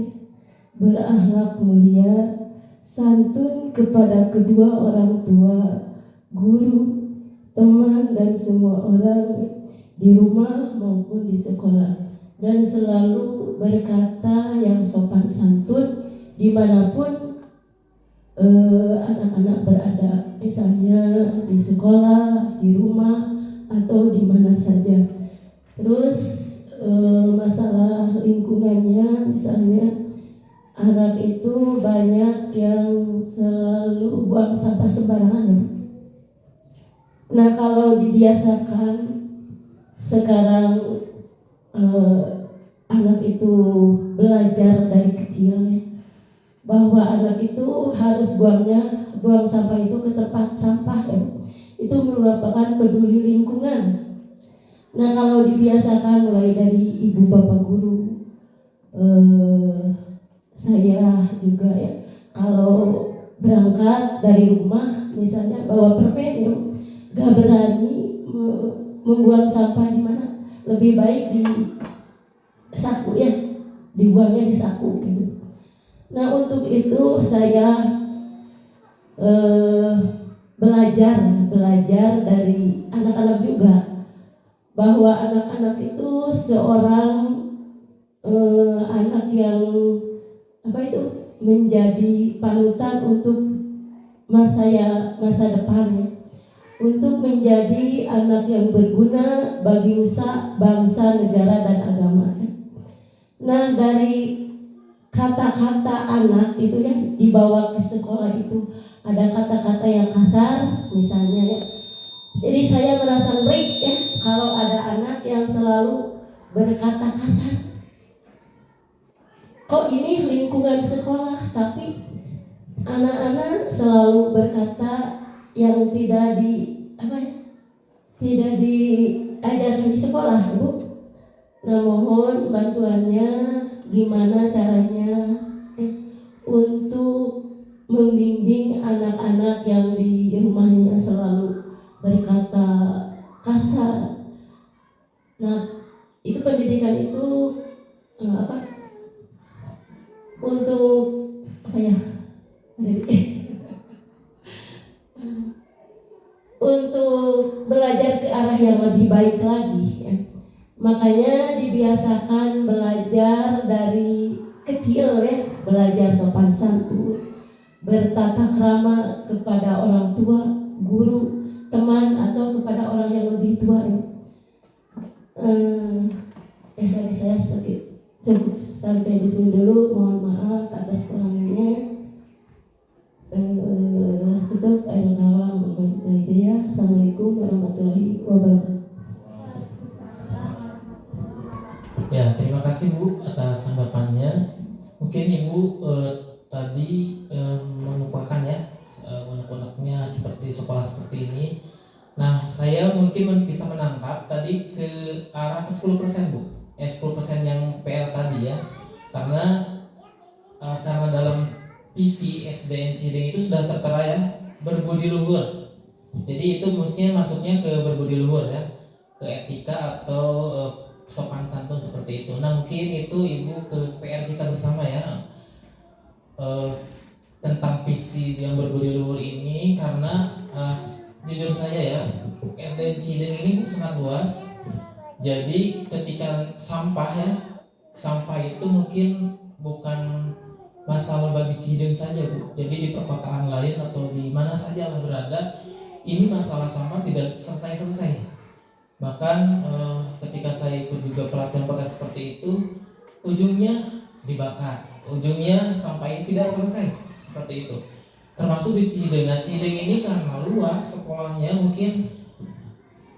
berakhlak mulia, santun kepada kedua orang tua, guru, teman dan semua orang di rumah maupun di sekolah, dan selalu berkata yang sopan santun dimanapun anak-anak berada, misalnya di sekolah, di rumah, atau di mana saja. Terus masalah lingkungannya, misalnya anak itu banyak yang selalu buang sampah sembarangan ya. Nah kalau dibiasakan sekarang anak itu belajar dari kecil ya, bahwa anak itu harus buang sampah itu ke tempat sampah ya. Itu merupakan peduli lingkungan. Nah kalau dibiasakan mulai dari ibu bapak guru, saya juga ya, kalau berangkat dari rumah misalnya bawa permen ya, gak berani membuang sampah di mana, lebih baik di saku ya, dibuangnya di saku gitu. Nah untuk itu saya belajar dari anak-anak juga, bahwa anak-anak itu seorang anak yang menjadi panutan untuk masa depannya, untuk menjadi anak yang berguna bagi nusa, bangsa, negara dan agama. Nah dari kata-kata anak itu ya dibawa ke sekolah itu ada kata-kata yang kasar misalnya ya. Jadi saya merasa ngeri ya kalau ada anak yang selalu berkata kasar. Kok ini lingkungan sekolah tapi anak-anak selalu berkata yang tidak diajarkan di sekolah, Bu. Nah mohon bantuannya, gimana caranya untuk membimbing anak-anak yang di rumahnya selalu berkata kasar. Nah itu pendidikan itu untuk untuk belajar ke arah yang lebih baik lagi ya. Makanya dibiasakan belajar dari kecil ya, belajar sopan santun, bertata krama kepada orang tua, guru, teman, atau kepada orang yang lebih tua ya. Dari saya cukup sampai di sini dulu. Mohon maaf atas kurangnya. Tutup air kalam. Assalamualaikum warahmatullahi wabarakatuh. Ya, terima kasih Bu atas tanggapannya. Mungkin Ibu tadi mengumpulkan ya unek-uneknya seperti sekolah seperti ini. Nah, saya mungkin bisa menangkap tadi ke arah ke 10% Bu. 10% yang PR tadi ya. Karena dalam visi SDN Cideng itu sudah tertera ya berbudi luhur. Jadi itu mestinya masuknya ke berbudi luhur ya, ke etika atau sopan santun seperti itu. Nah mungkin itu Ibu ke PR kita bersama ya, tentang visi yang berbudi luhur ini. Karena jujur saja ya, SDN Cideng ini sangat luas. Jadi ketika sampah itu mungkin bukan masalah bagi Cideng saja Bu. Jadi di perkotaan lain atau di mana saja lah berada, ini masalah sampah tidak selesai. Bahkan ketika saya ikut juga pelatihan seperti itu, ujungnya dibakar, ujungnya sampah ini tidak selesai seperti itu. termasuk di Cideng. Nah, Cideng ini karena luas sekolahnya, mungkin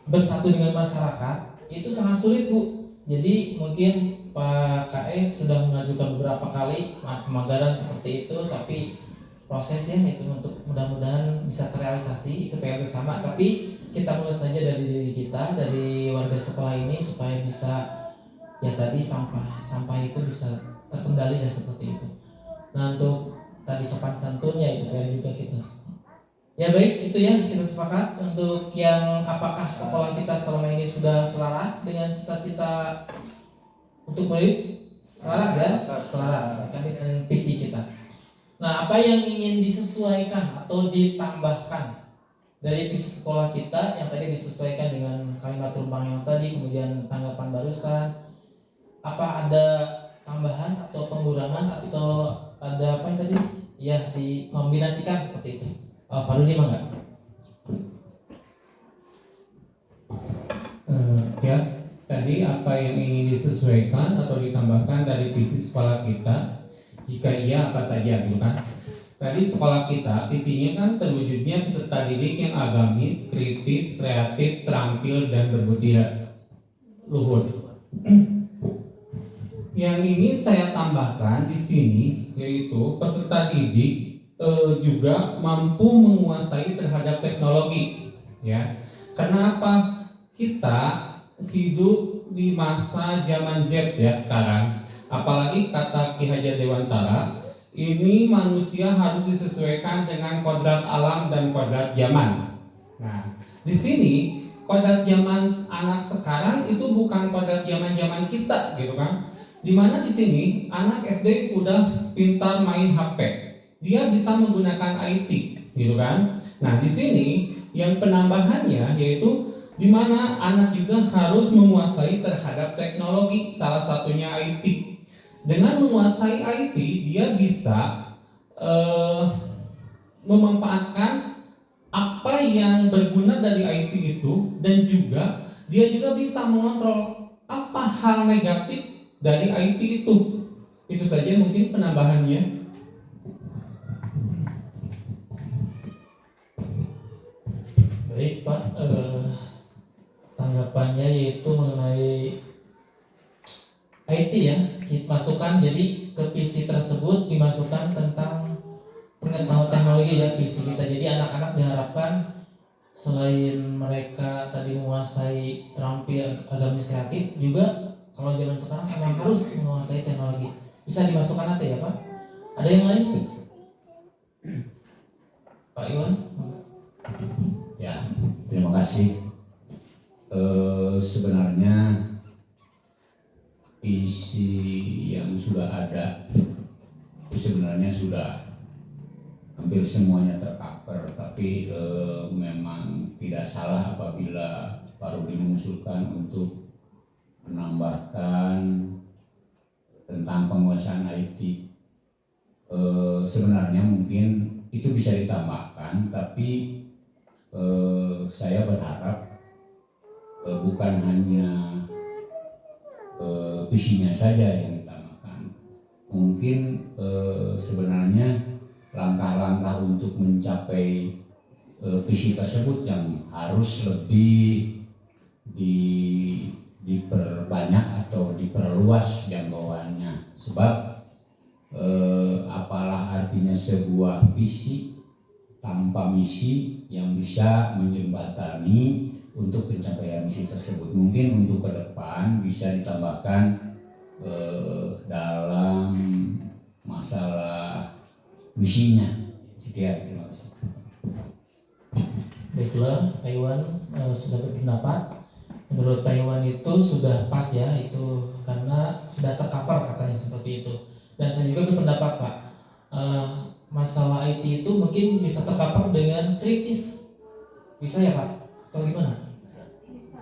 bersatu dengan masyarakat itu sangat sulit, Bu. Jadi mungkin Pak KS sudah mengajukan beberapa kali pemanggaran seperti itu, tapi prosesnya itu untuk mudah-mudahan bisa terrealisasi, itu PR bersama. Tapi kita mulai saja dari diri kita, dari warga sekolah ini, supaya bisa ya tadi sampah itu bisa terkendali ya seperti itu. Nah, untuk tadi sopan santunnya itu PR juga kita. Ya baik, itu ya kita sepakat. Untuk yang apakah sekolah kita selama ini sudah selaras dengan cita-cita untuk murid? Selaras ya? Selaras dengan visi kita. Nah, apa yang ingin disesuaikan atau ditambahkan dari visi sekolah kita yang tadi disesuaikan dengan kalimat tumpang yang tadi, kemudian tanggapan barusan, apa ada tambahan atau pengurangan atau ada apa yang tadi ya dikombinasikan seperti itu? Pak Rudi mah enggak? Ya, tadi apa yang ingin disesuaikan atau ditambahkan dari visi sekolah kita? Jika iya, apa saja, gitu kan? Tadi sekolah kita visinya kan terwujudnya peserta didik yang agamis, kritis, kreatif, terampil, dan berbudi luhur. Yang ingin saya tambahkan di sini yaitu peserta didik juga mampu menguasai terhadap teknologi, ya. Kenapa? Kita hidup di masa zaman Z ya sekarang. Apalagi kata Ki Hajar Dewantara, ini manusia harus disesuaikan dengan kodrat alam dan kodrat zaman. Nah, di sini kodrat zaman anak sekarang itu bukan kodrat zaman kita, gitu kan? Dimana di sini anak SD udah pintar main HP. Dia bisa menggunakan IT, gitu kan? Nah, di sini yang penambahannya yaitu di mana anak juga harus menguasai terhadap teknologi, salah satunya IT. Dengan menguasai IT, dia bisa memanfaatkan apa yang berguna dari IT itu, dan juga dia juga bisa mengontrol apa hal negatif dari IT itu. Itu saja mungkin penambahannya. Baik Pak, tanggapannya yaitu mengenai IT ya, dimasukkan jadi ke visi tersebut dimasukkan tentang pengetahuan teknologi ya visi kita. Jadi anak-anak diharapkan selain mereka tadi menguasai terampil agamis kreatif, juga kalau zaman sekarang emang harus menguasai teknologi. Bisa dimasukkan nanti ya Pak? Ada yang lain? Pak Iwan? Ya, terima kasih. Sebenarnya visi yang sudah ada itu sebenarnya sudah hampir semuanya tercover, tapi memang tidak salah apabila Pak Rudi mengusulkan untuk menambahkan tentang penguasaan IT. Sebenarnya mungkin itu bisa ditambahkan, tapi saya berharap bukan hanya visinya saja yang ditambahkan. Mungkin sebenarnya langkah-langkah untuk mencapai visi tersebut yang harus lebih diperbanyak atau diperluas jangkauannya. Sebab apalah artinya sebuah visi tanpa misi yang bisa menjembatani untuk pencapaian misi tersebut. Mungkin untuk ke depan bisa ditambahkan dalam masalah misinya. Sekian, terima kasih. Baiklah, Pak Iwan sudah berpendapat. Menurut Pak Iwan itu sudah pas ya, itu karena sudah tercover katanya seperti itu. Dan saya juga berpendapat Pak, masalah IT itu mungkin bisa tercover dengan kritis. Bisa ya Pak? Atau gimana?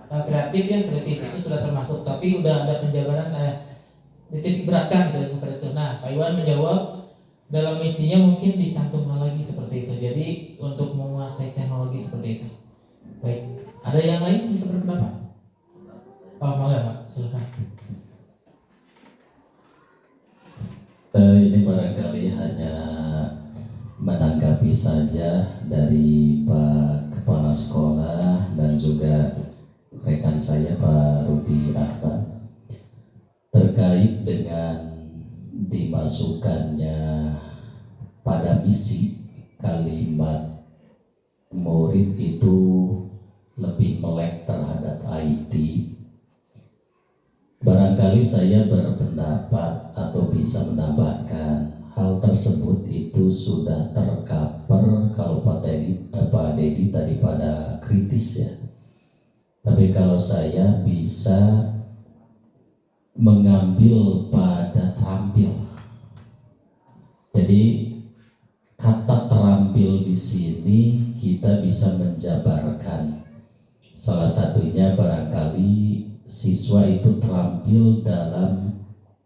Kreatif ya, kritis itu sudah termasuk, tapi udah ada penjabaran dititik beratkan gitu seperti itu. Nah, Pak Iwan menjawab dalam misinya mungkin dicantumkan lagi seperti itu. Jadi untuk menguasai teknologi seperti itu. Baik, ada yang lain bisa berpendapat? Mangga Pak, silakan. Ini barangkali hanya menanggapi saja dari Pak Kepala Sekolah dan juga rekan saya Pak Rudi Ahmad terkait dengan dimasukkannya pada misi kalimat murid itu lebih melek terhadap IT. Barangkali saya berpendapat atau bisa menambahkan hal tersebut itu sudah tercover kalau Pak Dedi tadi pada kritis ya. Tapi kalau saya bisa mengambil pada terampil. Jadi kata terampil di sini kita bisa menjabarkan. Salah satunya barangkali siswa itu terampil dalam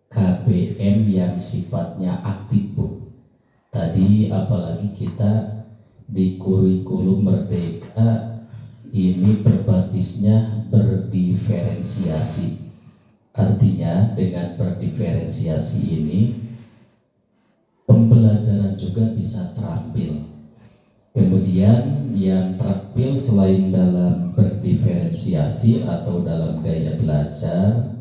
KBM yang sifatnya aktif, Bu. Tadi apalagi kita di kurikulum Merdeka ini berbasisnya berdiferensiasi. Artinya dengan berdiferensiasi ini pembelajaran juga bisa terampil. Kemudian yang terampil selain dalam berdiferensiasi atau dalam gaya belajar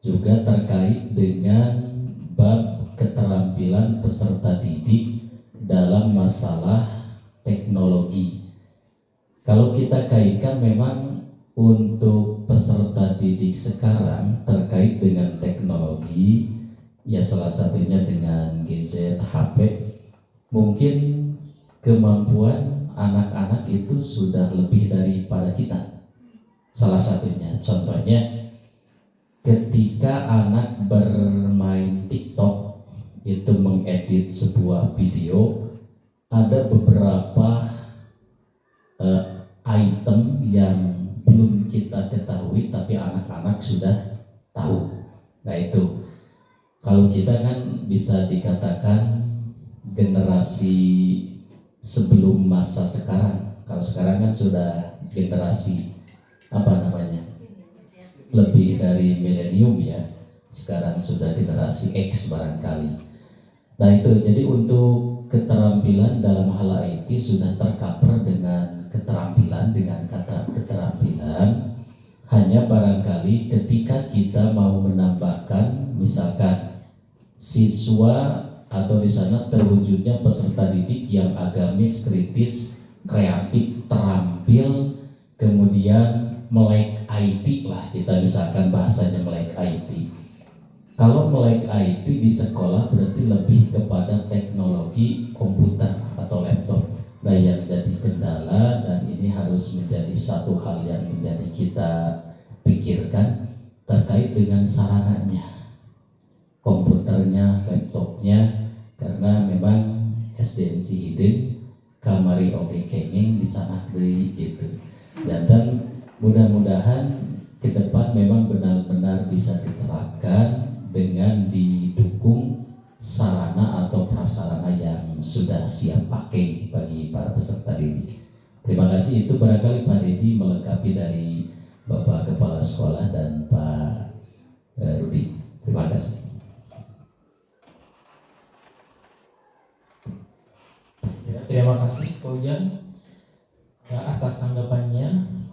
juga terkait dengan bab keterampilan peserta didik dalam masalah teknologi. Kalau kita kaitkan memang untuk peserta didik sekarang terkait dengan teknologi, ya salah satunya dengan gadget, HP, mungkin kemampuan anak-anak itu sudah lebih daripada kita. Salah satunya, contohnya ketika anak bermain TikTok itu mengedit sebuah video, ada beberapa item yang belum kita ketahui tapi anak-anak sudah tahu. Nah itu kalau kita kan bisa dikatakan generasi sebelum masa sekarang. Kalau sekarang kan sudah generasi apa namanya, lebih dari milenium ya. Sekarang sudah generasi X barangkali. Nah itu jadi untuk keterampilan dalam hal IT sudah tercover dengan keterampilan, dengan kata keterampilan. Hanya barangkali ketika kita mau menambahkan misalkan siswa atau di sana terwujudnya peserta didik yang agamis, kritis, kreatif, terampil, kemudian melek IT lah, kita misalkan bahasanya melek IT. Kalau melek IT di sekolah berarti lebih kepada teknologi komputer atau laptop. Nah yang jadi kendala dan ini harus menjadi satu hal yang menjadi kita pikirkan terkait dengan sarananya, komputernya, laptopnya, karena memang SDN Cihideng kamari oge kenging di sana deui gitu. Dan mudah-mudahan ke depan memang benar-benar bisa diterapkan dengan didukung sarana atau prasarana yang sudah siap pakai bagi para peserta didik. Terima kasih, itu barangkali Pak Dedi melengkapi dari Bapak Kepala Sekolah dan Pak Rudi. Terima kasih. Ya, terima kasih Pak Ujang ya, atas tanggapannya.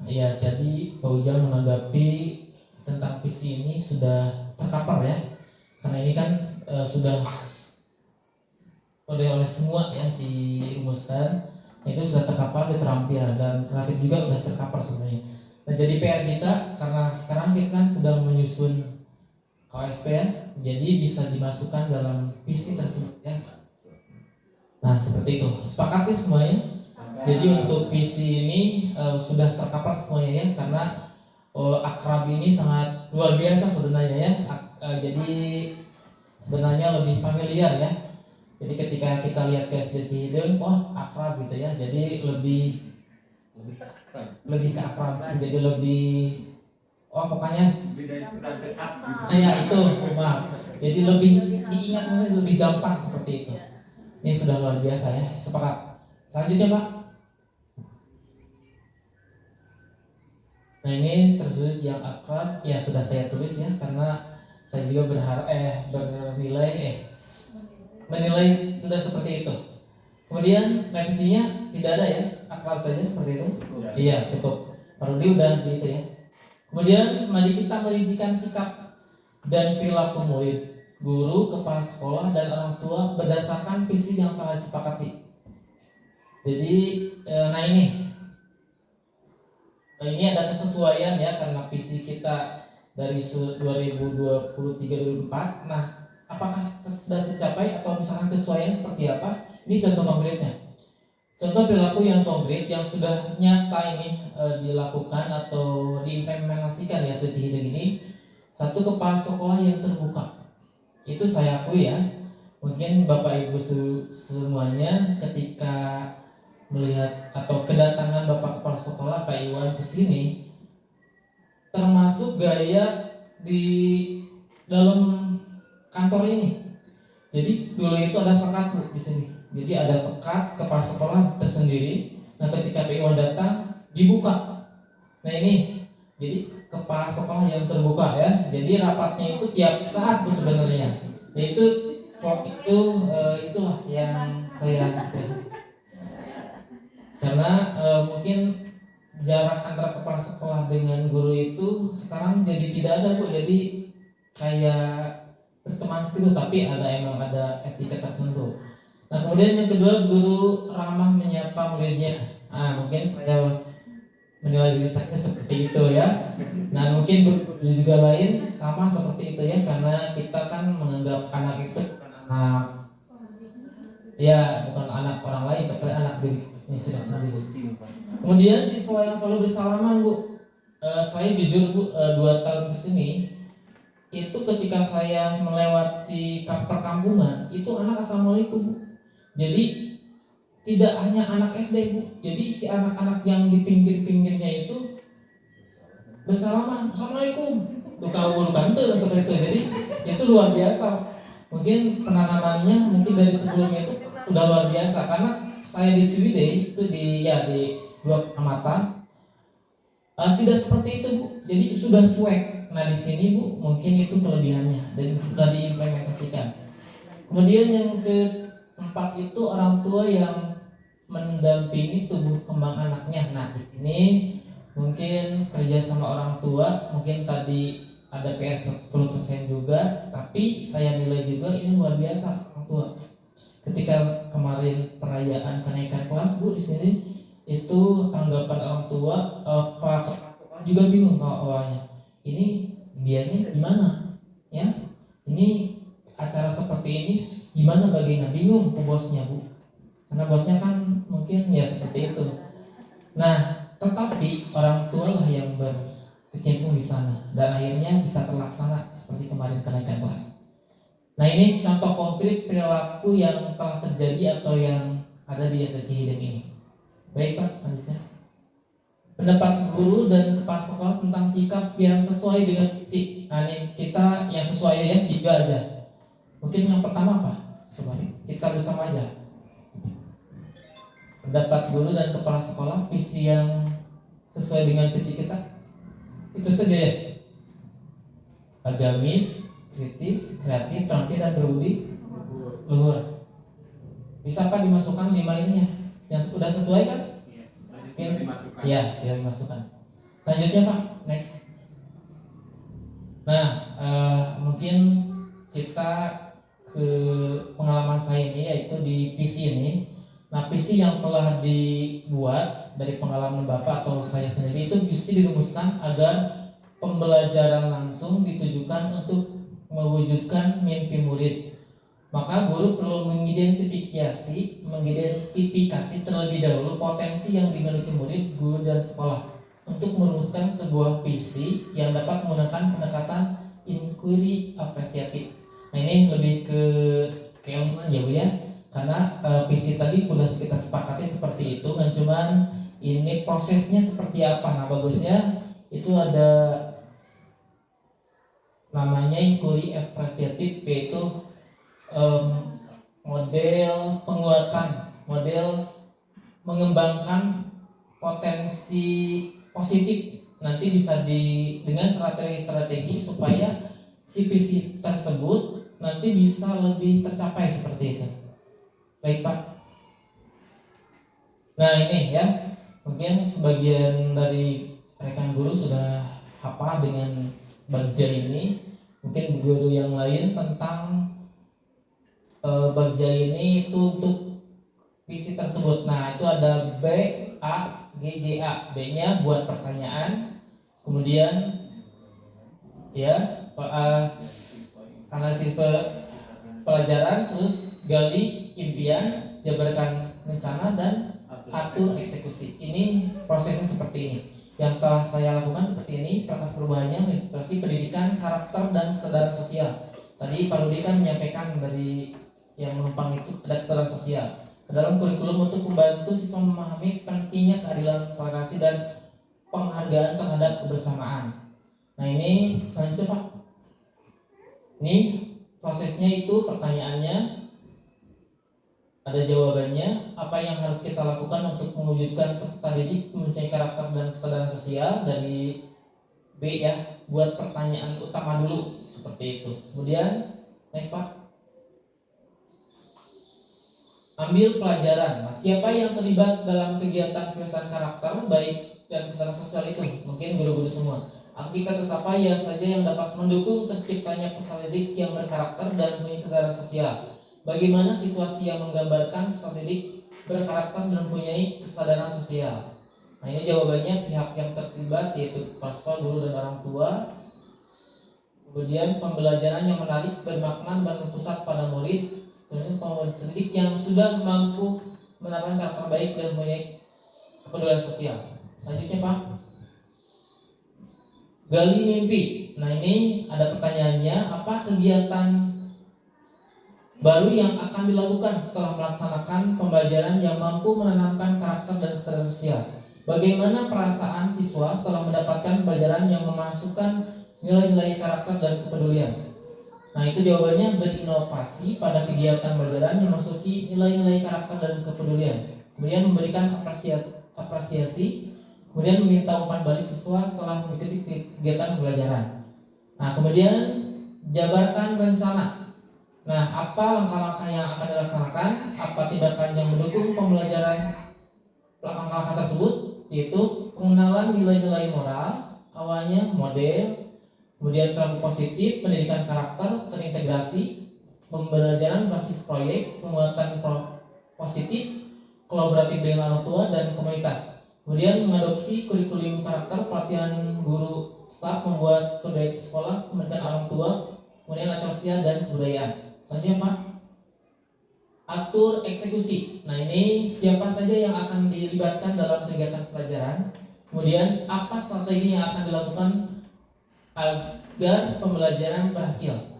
Ya, jadi Pak Ujang menanggapi tentang visi ini sudah terkapar ya, karena ini kan sudah oleh semua ya dirumuskan, itu sudah terkapar di terampil dan kreatif juga sudah terkapar sebenarnya. Nah jadi PR kita karena sekarang kita kan sedang menyusun KSP ya, jadi bisa dimasukkan dalam visi tersebut ya. Nah seperti itu, sepakati semuanya. Jadi untuk visi ini sudah terkapar semuanya ya, karena akrab ini sangat luar biasa sebenarnya ya. Jadi sebenarnya lebih familiar ya. Jadi ketika kita lihat ke SD Cihideng, wah akrab gitu ya. Jadi lebih ke akrab, jadi lebih pokoknya lebih dari sekedar dekat. Nah ya itu, maaf. Jadi lebih diingat, lebih gampang seperti itu. Ini sudah luar biasa ya. Sepakat. Selanjutnya Pak. Nah ini tersudut yang akrab ya sudah saya tulis ya, karena saya juga menilai sudah seperti itu. Kemudian revisinya tidak ada ya, akrab saja seperti itu. Iya, cukup. Parodi udah gitu ya. Kemudian mari kita merincikan sikap dan perilaku murid, guru, kepala sekolah, dan orang tua berdasarkan visi yang telah disepakati. Jadi, nah ini ada kesesuaian ya, karena visi kita dari 2023-2024. Nah, apakah sudah tercapai atau misalkan kesesuaian seperti apa? Ini contoh konkretnya. Contoh perilaku yang konkret yang sudah nyata ini dilakukan atau diimplementasikan ya SDC Hideng ini. Satu, kepala sekolah yang terbuka. Itu saya akui ya. Mungkin Bapak Ibu semuanya ketika melihat atau kedatangan Bapak Kepala Sekolah Pak Iwan ke sini, termasuk gaya di dalam kantor ini. Jadi dulu itu ada sekat Bu di sini. Jadi ada sekat kepala sekolah tersendiri. Nah, ketika Pak Iwan datang dibuka. Nah ini, jadi kepala sekolah yang terbuka ya. Jadi rapatnya itu tiap saat Bu sebenarnya. Yaitu itulah yang saya karena mungkin jarak antara kepala sekolah dengan guru itu sekarang jadi tidak ada Bu. Jadi kayak berteman segitu, tapi emang ada etika tertentu. Nah, kemudian yang kedua, guru ramah menyapa muridnya. Mungkin saya menilai diri saya seperti itu ya. Nah, mungkin guru juga lain sama seperti itu ya, karena kita kan menganggap anak itu bukan anak orang lain, tapi anak diri sendiri. Kemudian siswa yang selalu bersalaman Bu. Saya jujur Bu, 2 tahun kesini itu ketika saya melewati perkampungan itu anak assalamualaikum Bu. Jadi tidak hanya anak SD Bu, jadi si anak-anak yang di pinggir-pinggirnya itu bersalaman, assalamualaikum, tukau kantor seperti itu. Jadi itu luar biasa. Mungkin penanamannya mungkin dari sebelumnya itu udah luar biasa, karena saya di Ciwidey itu di 2 kecamatan tidak seperti itu Bu. Jadi sudah cuek. Nah di sini Bu mungkin itu kelebihannya dan sudah diimplementasikan. Kemudian yang keempat itu orang tua yang mendampingi tumbuh kembang anaknya. Nah di sini mungkin kerja sama orang tua, mungkin tadi ada PR 10% juga, tapi saya nilai juga ini luar biasa orang tua. Ketika kemarin perayaan kenaikan kelas Bu di sini itu tanggapan orang tua, Pak Kepala Sekolah juga bingung kalau awalnya. Ini biayanya gimana? Ya, ini acara seperti ini gimana baginya? Bingung ke bosnya Bu, karena bosnya kan mungkin ya seperti itu. Nah, tetapi orang tua lah yang berkecimpung di sana dan akhirnya bisa terlaksana seperti kemarin kenaikan kelas. Nah ini contoh konkret perilaku yang telah terjadi atau yang ada di SDC Hideng ini. Baik Pak, selanjutnya. Pendapat guru dan kepala sekolah tentang sikap yang sesuai dengan visi. Nah ini kita yang sesuai ya, 3 aja. Mungkin yang pertama Pak, coba kita bersama aja. Pendapat guru dan kepala sekolah visi yang sesuai dengan visi kita. Itu saja ya. Agamis, kritis, kreatif, terampil, dan berbudi luhur. Bisa Pak dimasukkan 5 ini ya? Yang sudah sesuai kan? Iya, tidak dimasukkan. Selanjutnya Pak, next. Nah, mungkin kita ke pengalaman saya ini, yaitu di PC ini. Nah, PC yang telah dibuat dari pengalaman Bapak atau saya sendiri itu bisa dirumuskan agar pembelajaran langsung ditujukan untuk mewujudkan mimpi murid. Maka guru perlu mengidentifikasi terlebih dahulu potensi yang dimiliki murid, guru, dan sekolah untuk merumuskan sebuah visi yang dapat menggunakan pendekatan inquiry apresiatif. Nah ini lebih ke keilmuan ya Bu ya, karena visi tadi sudah kita sepakati seperti itu, kan cuman ini prosesnya seperti apa. Nah bagusnya itu ada namanya inquiry apresiatif, yaitu model penguatan, model mengembangkan potensi positif. Nanti bisa dengan strategi supaya si visi tersebut nanti bisa lebih tercapai seperti itu. Baik Pak. Nah ini ya, mungkin sebagian dari rekan guru sudah hafal dengan bagja ini. Mungkin guru yang lain tentang bagja ini itu untuk visi tersebut. Nah itu ada B, A, G, J, A. B-nya buat pertanyaan, kemudian ya analisis pelajaran, terus gali impian, jabarkan rencana, dan atur eksekusi. Ini prosesnya seperti ini. Yang telah saya lakukan seperti ini. Proses perubahannya literasi pendidikan, karakter, dan kesadaran sosial. Tadi Pak Rudi kan menyampaikan dari yang menumpang itu ada kesadaran sosial ke dalam kurikulum untuk membantu siswa memahami pentingnya keadilan, toleransi, dan penghargaan terhadap kebersamaan. Nah ini selanjutnya Pak. Ini prosesnya itu pertanyaannya ada jawabannya. Apa yang harus kita lakukan untuk mewujudkan peserta didik mempunyai karakter dan kesadaran sosial? Dari B ya, buat pertanyaan utama dulu seperti itu. Kemudian next Pak. Ambil pelajaran. Nah, siapa yang terlibat dalam kegiatan penyelesaian karakter baik dan kesadaran sosial itu? Mungkin guru-guru semua. Aktivitas apa ya saja yang dapat mendukung terciptanya peserta didik yang berkarakter dan mempunyai kesadaran sosial? Bagaimana situasi yang menggambarkan peserta didik berkarakter dan mempunyai kesadaran sosial? Nah ini jawabannya pihak yang terlibat yaitu kepala guru dan orang tua. Kemudian pembelajaran yang menarik, bermakna, dan berpusat pada murid. Kemudian peserta didik yang sudah mampu menerapkan karakter baik dan mempunyai kepedulian sosial. Selanjutnya Pak, gali mimpi. Nah ini ada pertanyaannya, apa kegiatan baru yang akan dilakukan setelah melaksanakan pembelajaran yang mampu menanamkan karakter dan kesadaran sosial? Bagaimana perasaan siswa setelah mendapatkan pembelajaran yang memasukkan nilai-nilai karakter dan kepedulian? Nah itu jawabannya, berinovasi pada kegiatan pembelajaran yang memasuki nilai-nilai karakter dan kepedulian. Kemudian memberikan apresiasi, kemudian meminta umpan balik siswa setelah mengikuti kegiatan pembelajaran. Nah kemudian jabarkan rencana. Nah apa langkah-langkah yang akan dilaksanakan, apa tindakan yang mendukung pembelajaran langkah-langkah tersebut, yaitu pengenalan nilai-nilai moral, awalnya model, kemudian perilaku positif, pendidikan karakter, terintegrasi, pembelajaran basis proyek, pembuatan positif, kolaboratif dengan orang tua dan komunitas. Kemudian mengadopsi kurikulum karakter, pelatihan guru, staf, membuat kode etik sekolah, pendidikan orang tua, kemudian acara sosial dan kebudayaan. Selanjutnya Pak, atur eksekusi. Nah ini siapa saja yang akan dilibatkan dalam kegiatan pelajaran. Kemudian apa strategi yang akan dilakukan agar pembelajaran berhasil.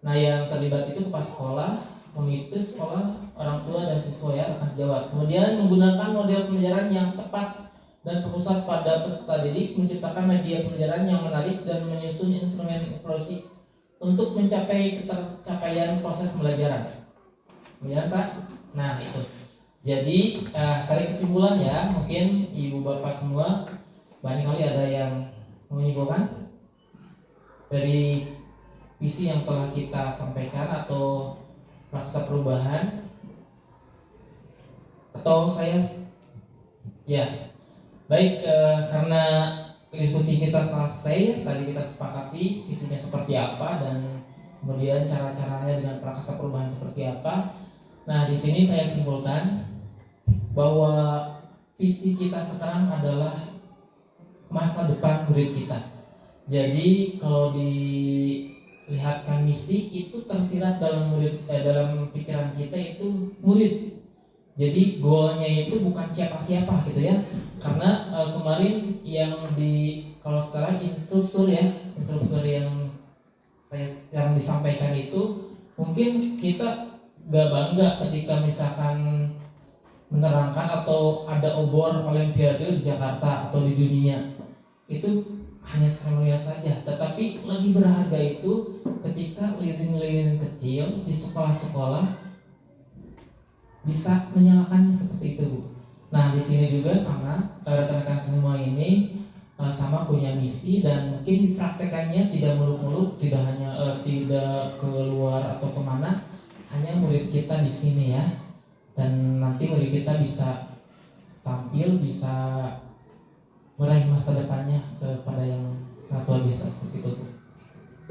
Nah yang terlibat itu kepala sekolah, komunitas sekolah, orang tua, dan siswa ya, rekan sejawat. Kemudian menggunakan model pembelajaran yang tepat dan berpusat pada peserta didik, menciptakan media pembelajaran yang menarik dan menyusun instrumen evaluasi untuk mencapai ketercapaian proses pembelajaran. Kemudian Pak, nah itu. Jadi tarik kesimpulan ya, mungkin ibu bapak semua banyak kali ada yang menyimpulkan dari visi yang telah kita sampaikan atau praksa perubahan, atau saya ya baik karena diskusi kita selesai, tadi kita sepakati visinya seperti apa dan kemudian cara-caranya dengan prakasa perubahan seperti apa. Nah di sini saya simpulkan bahwa visi kita sekarang adalah masa depan murid kita. Jadi kalau dilihatkan misi itu tersirat dalam dalam pikiran kita itu murid. Jadi goalnya itu bukan siapa-siapa gitu ya. Karena kemarin yang kalau secara instruktur yang disampaikan itu mungkin kita gak bangga ketika misalkan menerangkan atau ada obor olimpiade di Jakarta atau di dunia. Itu hanya seremonial saja, tetapi lebih berharga itu ketika lilin-lilin kecil di sekolah-sekolah bisa menyalakannya seperti itu, Bu. Nah, di sini juga sama rekan-rekan semua ini sama punya misi dan mungkin dipraktekannya tidak muluk-muluk, tidak hanya tidak keluar atau kemana, hanya murid kita di sini ya. Dan nanti murid kita bisa tampil bisa meraih masa depannya kepada yang sangat luar biasa seperti itu.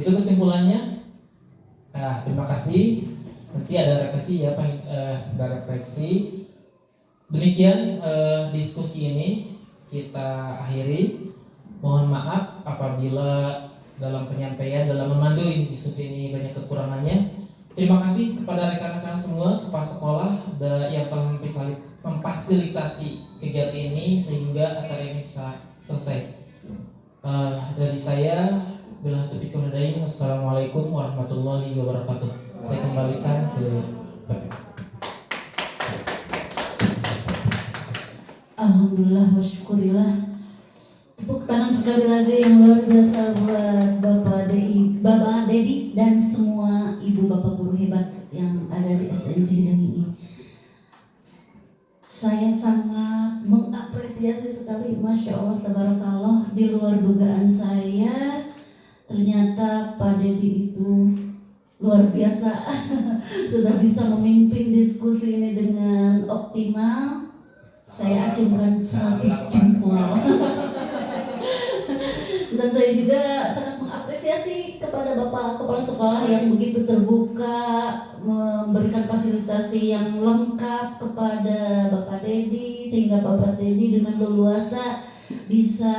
Itu kesimpulannya. Nah, terima kasih. Nanti ada refleksi ya, ada refleksi. Demikian diskusi ini kita akhiri. Mohon maaf apabila dalam penyampaian, dalam memandu diskusi ini banyak kekurangannya. Terima kasih kepada rekan-rekan semua, kepala sekolah yang telah memfasilitasi kegiatan ini sehingga acara ini bisa selesai. Dari saya, bila taufiq wal hidayah, wassalamualaikum warahmatullahi wabarakatuh. Saya kembalikan ke Alhamdulillah wa syukurillah. Tepuk tangan sekali lagi yang luar biasa buat Bapak Dedi dan semua ibu bapak guru hebat yang ada di SDN Cihideng ini. Saya sangat mengapresiasi sekali, Masya Allah, tabarakallah, di luar dugaan saya. Ternyata Pak Dedi itu luar biasa sudah bisa memimpin diskusi ini dengan optimal. Saya acungkan 100 jempol. Dan saya juga sangat mengapresiasi kepada Bapak Kepala Sekolah yang begitu terbuka, memberikan fasilitasi yang lengkap kepada Bapak Dedi, sehingga Bapak Dedi dengan leluasa bisa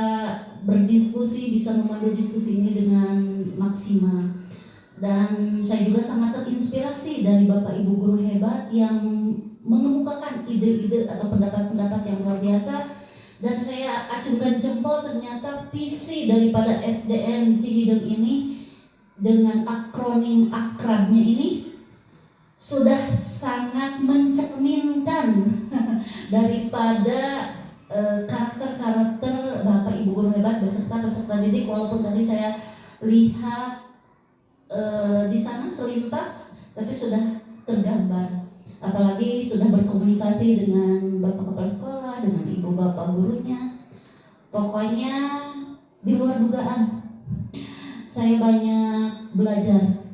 berdiskusi, bisa memandu diskusi ini dengan maksimal. Dan saya juga sangat terinspirasi dari Bapak Ibu guru hebat yang mengemukakan ide-ide atau pendapat-pendapat yang luar biasa. Dan saya acungkan jempol, ternyata visi daripada SDN Cihideng ini dengan akronim akrabnya ini sudah sangat mencerminkan daripada karakter-karakter Bapak Ibu guru hebat beserta peserta didik. Walaupun tadi saya lihat di sana selintas, tapi sudah tergambar. Apalagi sudah berkomunikasi dengan Bapak Kepala Sekolah, dengan Ibu Bapak gurunya. Pokoknya di luar dugaan. Saya banyak belajar.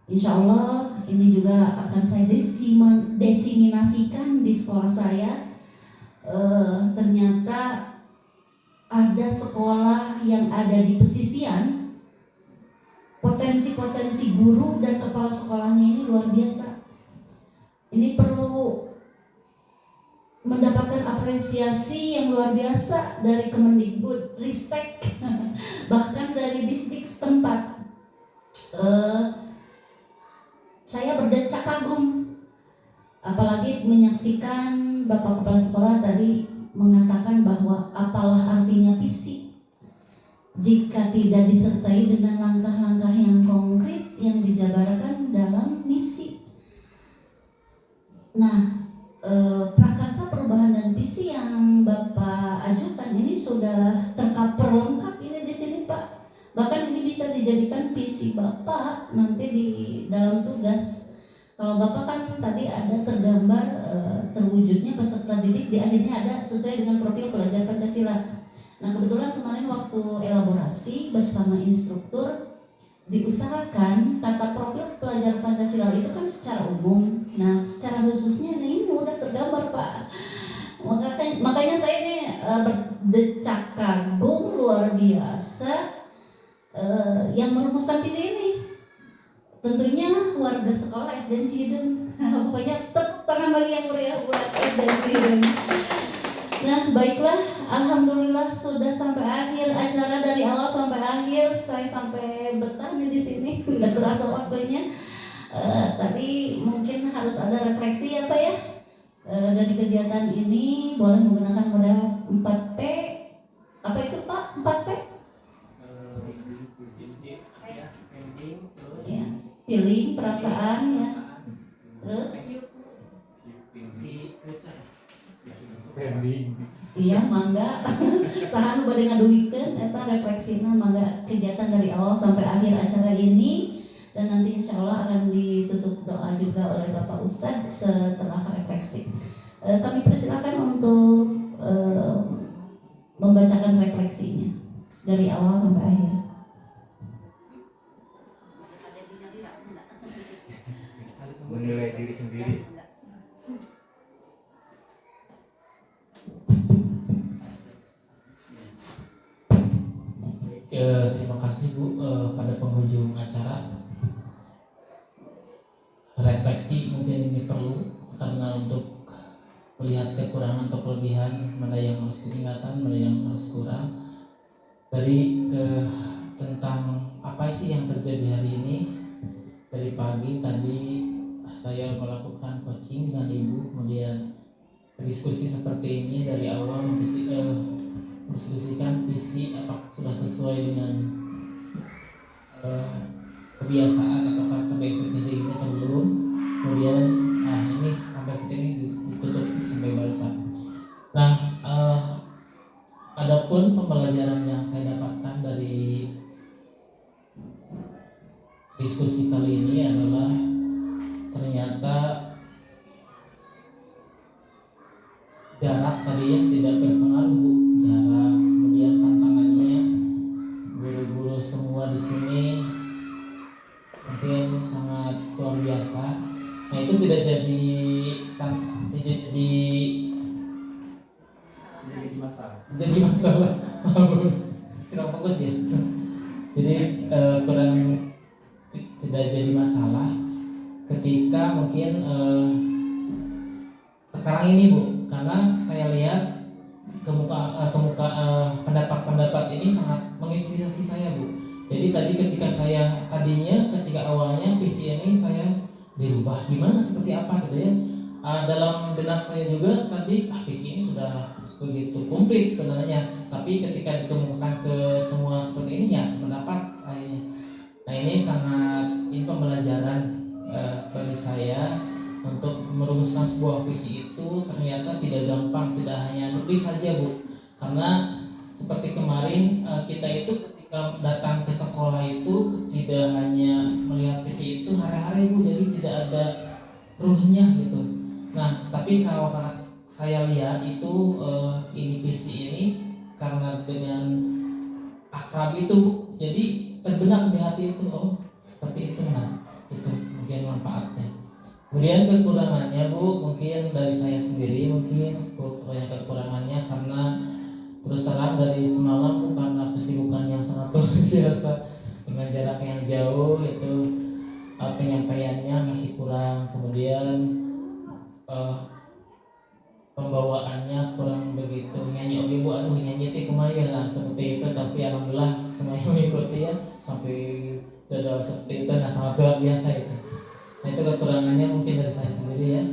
Insya Allah ini juga akan saya desiminasikan di sekolah saya. Ternyata ada sekolah yang ada di pesisian, potensi-potensi guru dan kepala sekolahnya ini luar biasa. Ini perlu mendapatkan apresiasi yang luar biasa dari Kemendikbud, respect, bahkan dari distrik setempat. Saya berdecak kagum, apalagi menyaksikan Bapak Kepala Sekolah tadi mengatakan bahwa apalah artinya visi jika tidak disertai dengan langkah-langkah yang konkret yang dijabarkan dalam misi. Nah, prakarsa perubahan dan visi yang Bapak ajukan ini sudah tercover lengkap ini di sini, Pak. Bahkan ini bisa dijadikan visi Bapak nanti di dalam tugas. Kalau Bapak kan tadi ada tergambar terwujudnya peserta didik di akhirnya ada sesuai dengan profil pelajar Pancasila. Nah, kebetulan kemarin waktu elaborasi bersama instruktur diusahakan kata profil pelajar Pancasila itu kan secara umum. Nah, secara khususnya ini udah tergambar, Pak. Makanya saya ini berdecak kagum luar biasa yang merumuskan visi ini. Tentunya warga sekolah SDN Cihideng. Pokoknya tepuk tangan lagi yang meriah buat SDN Cihideng. Nah, baiklah, alhamdulillah sudah sampai akhir acara, dari awal sampai akhir. Saya sampai betah nih di sini, udah terasa waktunya. Tadi mungkin harus ada refleksi apa ya dari kegiatan ini. Boleh menggunakan model 4P. Apa itu, Pak? 4P? Ya, feeling, perasaan ya. Terus iya, mangga sahan bade ngaduhikeun eta refleksina, mangga kegiatan dari awal sampai akhir acara ini. Dan nanti insya Allah akan ditutup doa juga oleh Bapak Ustadz setelah refleksi. Kami persilakan untuk membacakan refleksinya dari awal sampai akhir. Menilai diri sendiri. refleksi mungkin ini perlu, karena untuk melihat kekurangan atau kelebihan, mana yang harus ditingkatkan, mana yang harus kurang. Dari tentang apa sih yang terjadi hari ini. Dari pagi tadi saya melakukan coaching dengan ibu, kemudian diskusi seperti ini dari awal mendiskusikan visi apa sudah sesuai dengan kebiasaan atau karakteristik sendiri ini atau belum. Kemudian ini sampai sini ditutup sampai barusan. Nah, adapun pembelajaran yang saya dapatkan dari diskusi kali ini adalah ternyata jarak tadi ya tidak berpengaruh, Bu. Jarak, kemudian tantangannya guru-guru semua di sini mungkin sangat luar biasa. Nah, itu tidak jadi masalah. Kurang fokus ya. Jadi kurang tidak jadi masalah ketika mungkin sekarang ini, Bu, karena saya lihat pendapat-pendapat ini sangat menginspirasi saya, Bu. Jadi ketika awalnya visi ini saya dirubah gimana seperti apa gitu ya. Dalam benak saya juga tadi visi ini sudah begitu komplit sebenarnya, tapi ketika ditemukan ke semua seperti ini ya sependapat akhirnya. Nah, ini sangat pembelajaran bagi saya untuk merumuskan sebuah visi itu ternyata tidak gampang, tidak hanya nulis saja, Bu. Karena seperti kemarin kita itu ketika datang ke sekolah itu tidak hanya melihat visi itu hari-hari, Bu, jadi tidak ada ruhnya gitu. Nah, tapi kalau saya lihat itu ini visi ini karena dengan akrab itu, Bu, jadi terbenak di hati itu, oh seperti itu. Nah, itu mungkin manfaatnya. Kemudian kekurangannya, Bu, mungkin dari saya sendiri mungkin banyak kekurangannya karena terus terang dari semalam, Bu, karena kesibukan yang sangat luar biasa dengan jarak yang jauh itu penyampaiannya masih kurang, kemudian pembawaannya kurang begitu nyanyi. Oke, Bu, aduh nyanyi itu kemaya seperti itu, tapi alhamdulillah semuanya mengikuti ya sampai dada seperti itu. Nah, sangat luar biasa itu. Nah, itu kekurangannya mungkin dari saya sendiri ya.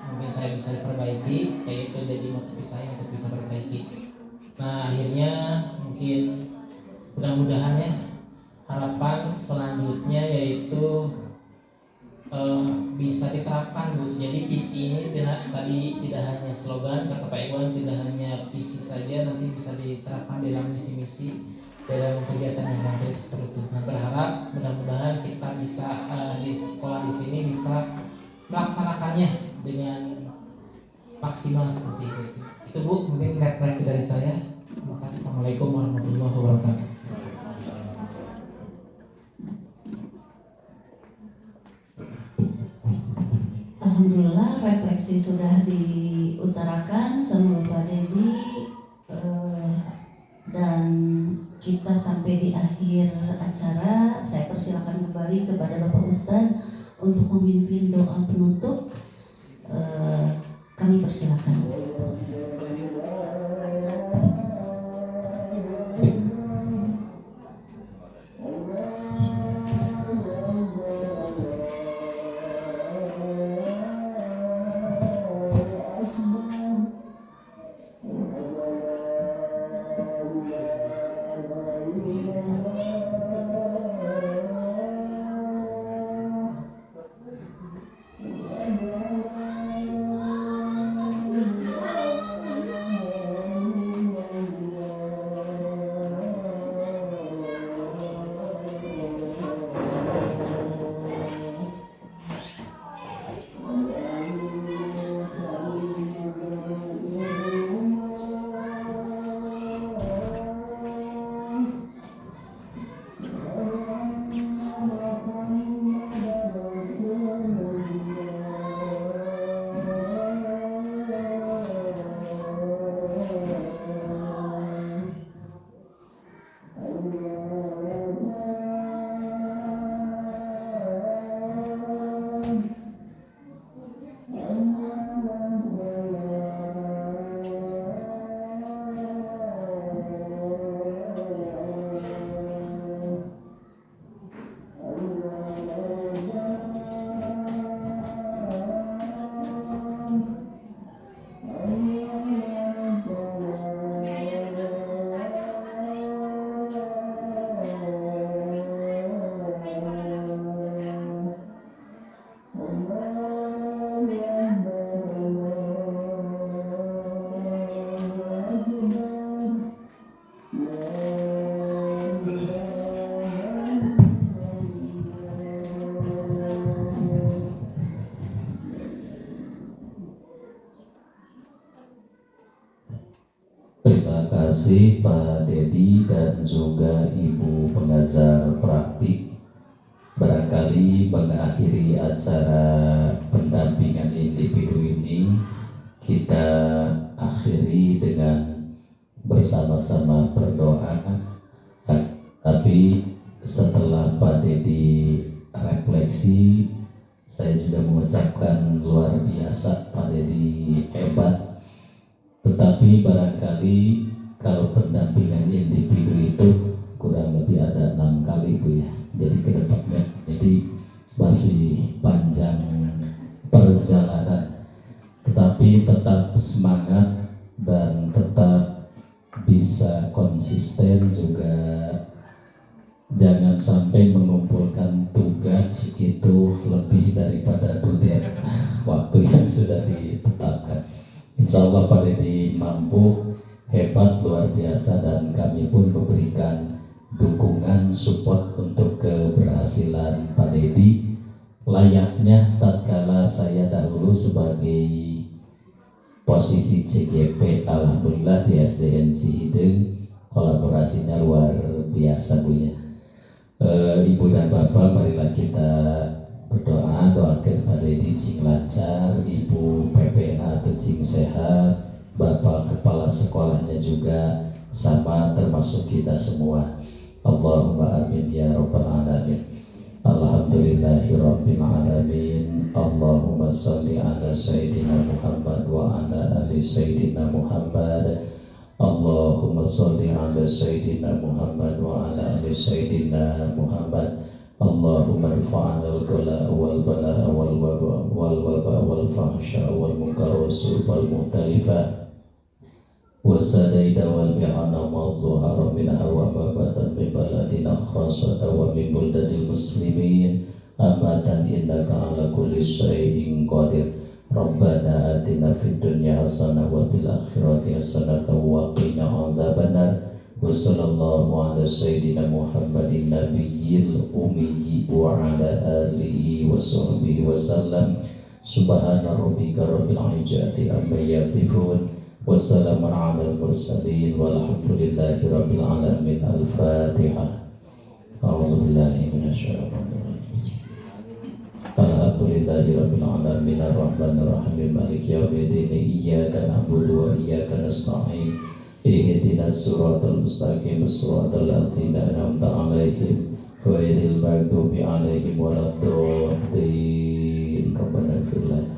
Mungkin saya bisa diperbaiki, yaitu jadi motivasi saya untuk bisa perbaiki. Nah, akhirnya mungkin mudah-mudahan ya harapan selanjutnya yaitu bisa diterapkan, Bu. Jadi visi ini tadi tidak hanya slogan kata Pak Iwan, tidak hanya visi saja, nanti bisa diterapkan dalam misi-misi dalam kegiatan yang konkret seperti itu. Nah, berharap mudah-mudahan kita bisa di sekolah di sini bisa melaksanakannya dengan maksimal seperti itu. Itu, Bu, mungkin refleksi dari saya. Terima kasih. Assalamualaikum warahmatullahi wabarakatuh. Alhamdulillah refleksi sudah diutarakan sama Bapak Dedi, dan kita sampai di akhir acara. Saya persilakan kembali kepada Bapak Ustadz untuk memimpin doa penutup. Kami persilakan. kasih Pak Dedi dan juga Ibu pengajar praktik. Barangkali mengakhiri acara pendampingan individu ini kita akhiri dengan bersama-sama berdoa. Tapi setelah Pak Dedi refleksi, saya juga mengucapkan luar biasa, Pak Dedi hebat. Tetapi barangkali kalau pendampingan individu itu kurang lebih ada 6 kali Bu ya. Jadi ke depannya, jadi masih panjang perjalanan. Tetapi tetap semangat dan tetap bisa konsisten juga. Jangan sampai mengumpulkan tugas itu lebih daripada dudet waktu yang sudah ditetapkan. Insya Allah Pak Dedi mampu, hebat, luar biasa, dan kami pun memberikan dukungan support untuk keberhasilan Pak Dedi. Layaknya tatkala saya dahulu sebagai posisi CGP, alhamdulillah di SDN Cihideng kolaborasinya luar biasa Bu ya. Ibu dan Bapak, marilah kita berdoa, doakan Pak Dedi cing lancar, Ibu PPA atau cing sehat, Bapak kepala sekolahnya juga sama, termasuk kita semua. Allahumma amin ya rabbal alamin. Alhamdulillahirabbil alamin. Allahumma sholli ala sayyidina Muhammad wa ala ali sayyidina Muhammad. Allahumma sholli ala sayyidina Muhammad wa ala ali sayyidina Muhammad. Allahumma rfa'na al-ghala wal bala wal waba wal fahsya wal munkar was-su' wal muhtalifa wasadaida wal bi'ana ma zuhara minha wa ma batan min baladina khasata wa min buldadil muslimin amatan innaka ala kulli syai'in qadir. Rabbana atina fid dunya hasanah wa fil akhirati hasanah wa qina adzabannar. Wa sallallahu ala sayyidina Muhammadin nabiyil ummi wa ala alihi wa sahbihi wa sallam. Subhana rabbika rabbil izzati amma yasifun wa salamun alal mursalin walhamdulillahi rabbil alamin. Al-Fatihah. A'udzu billahi minasyaitonir rajim. Alhamdulillahi rabbil alamin arrahmanir rahim maliki yaumiddin iyyaka na'budu wa iyyaka nasta'in ihdinas siratal mustaqim siratal ladzina an'amta 'alaihim ghairil maghdubi 'alaihim waladdallin. Rabbana ighfir lana.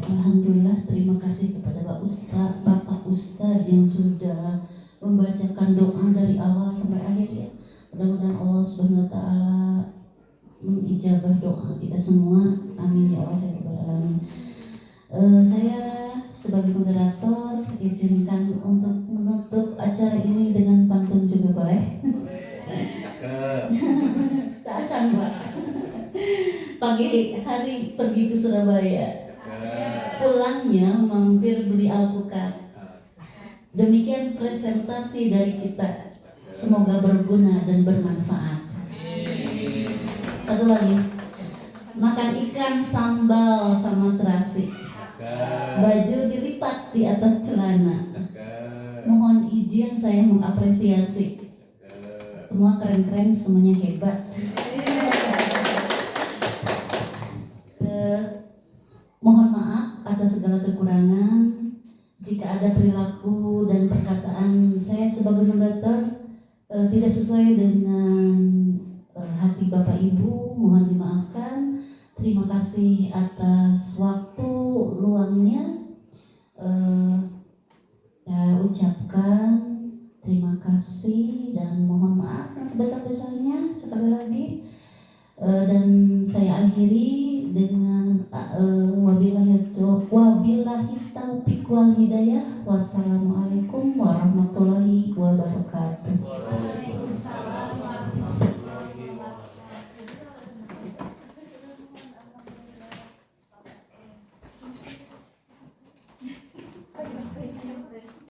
Alhamdulillah, terima kasih kepada Bapak Ustadz yang sudah membacakan doa dari awal sampai akhir ya. Mudah-mudahan Allah Subhanahu wa taala mengijabah doa kita semua. Amin ya Allah ya rabbal alamin. Saya sebagai moderator izinkan untuk menutup acara ini dengan pantun juga boleh? Tak acan Pak. Pagi hari pergi ke Surabaya. Pulangnya mampir beli alpukat. Demikian presentasi dari kita. Semoga berguna dan bermanfaat. Satu lagi, makan ikan sambal sama terasi. Baju dilipat di atas celana. Mohon izin saya mengapresiasi. Semua keren-keren, semuanya hebat. Mohon maaf atas segala kekurangan. Jika ada perilaku dan perkataan saya sebagai moderator tidak sesuai dengan hati Bapak Ibu, mohon dimaafkan. Terima kasih atas waktu luangnya. Saya ucapkan terima kasih dan mohon maaf yang sebesar-besarnya sekali lagi. Dan saya akhiri dengan wabillahi taufiq wal hidayah. Wassalamualaikum warahmatullahi wabarakatuh. Waalaikumsalam.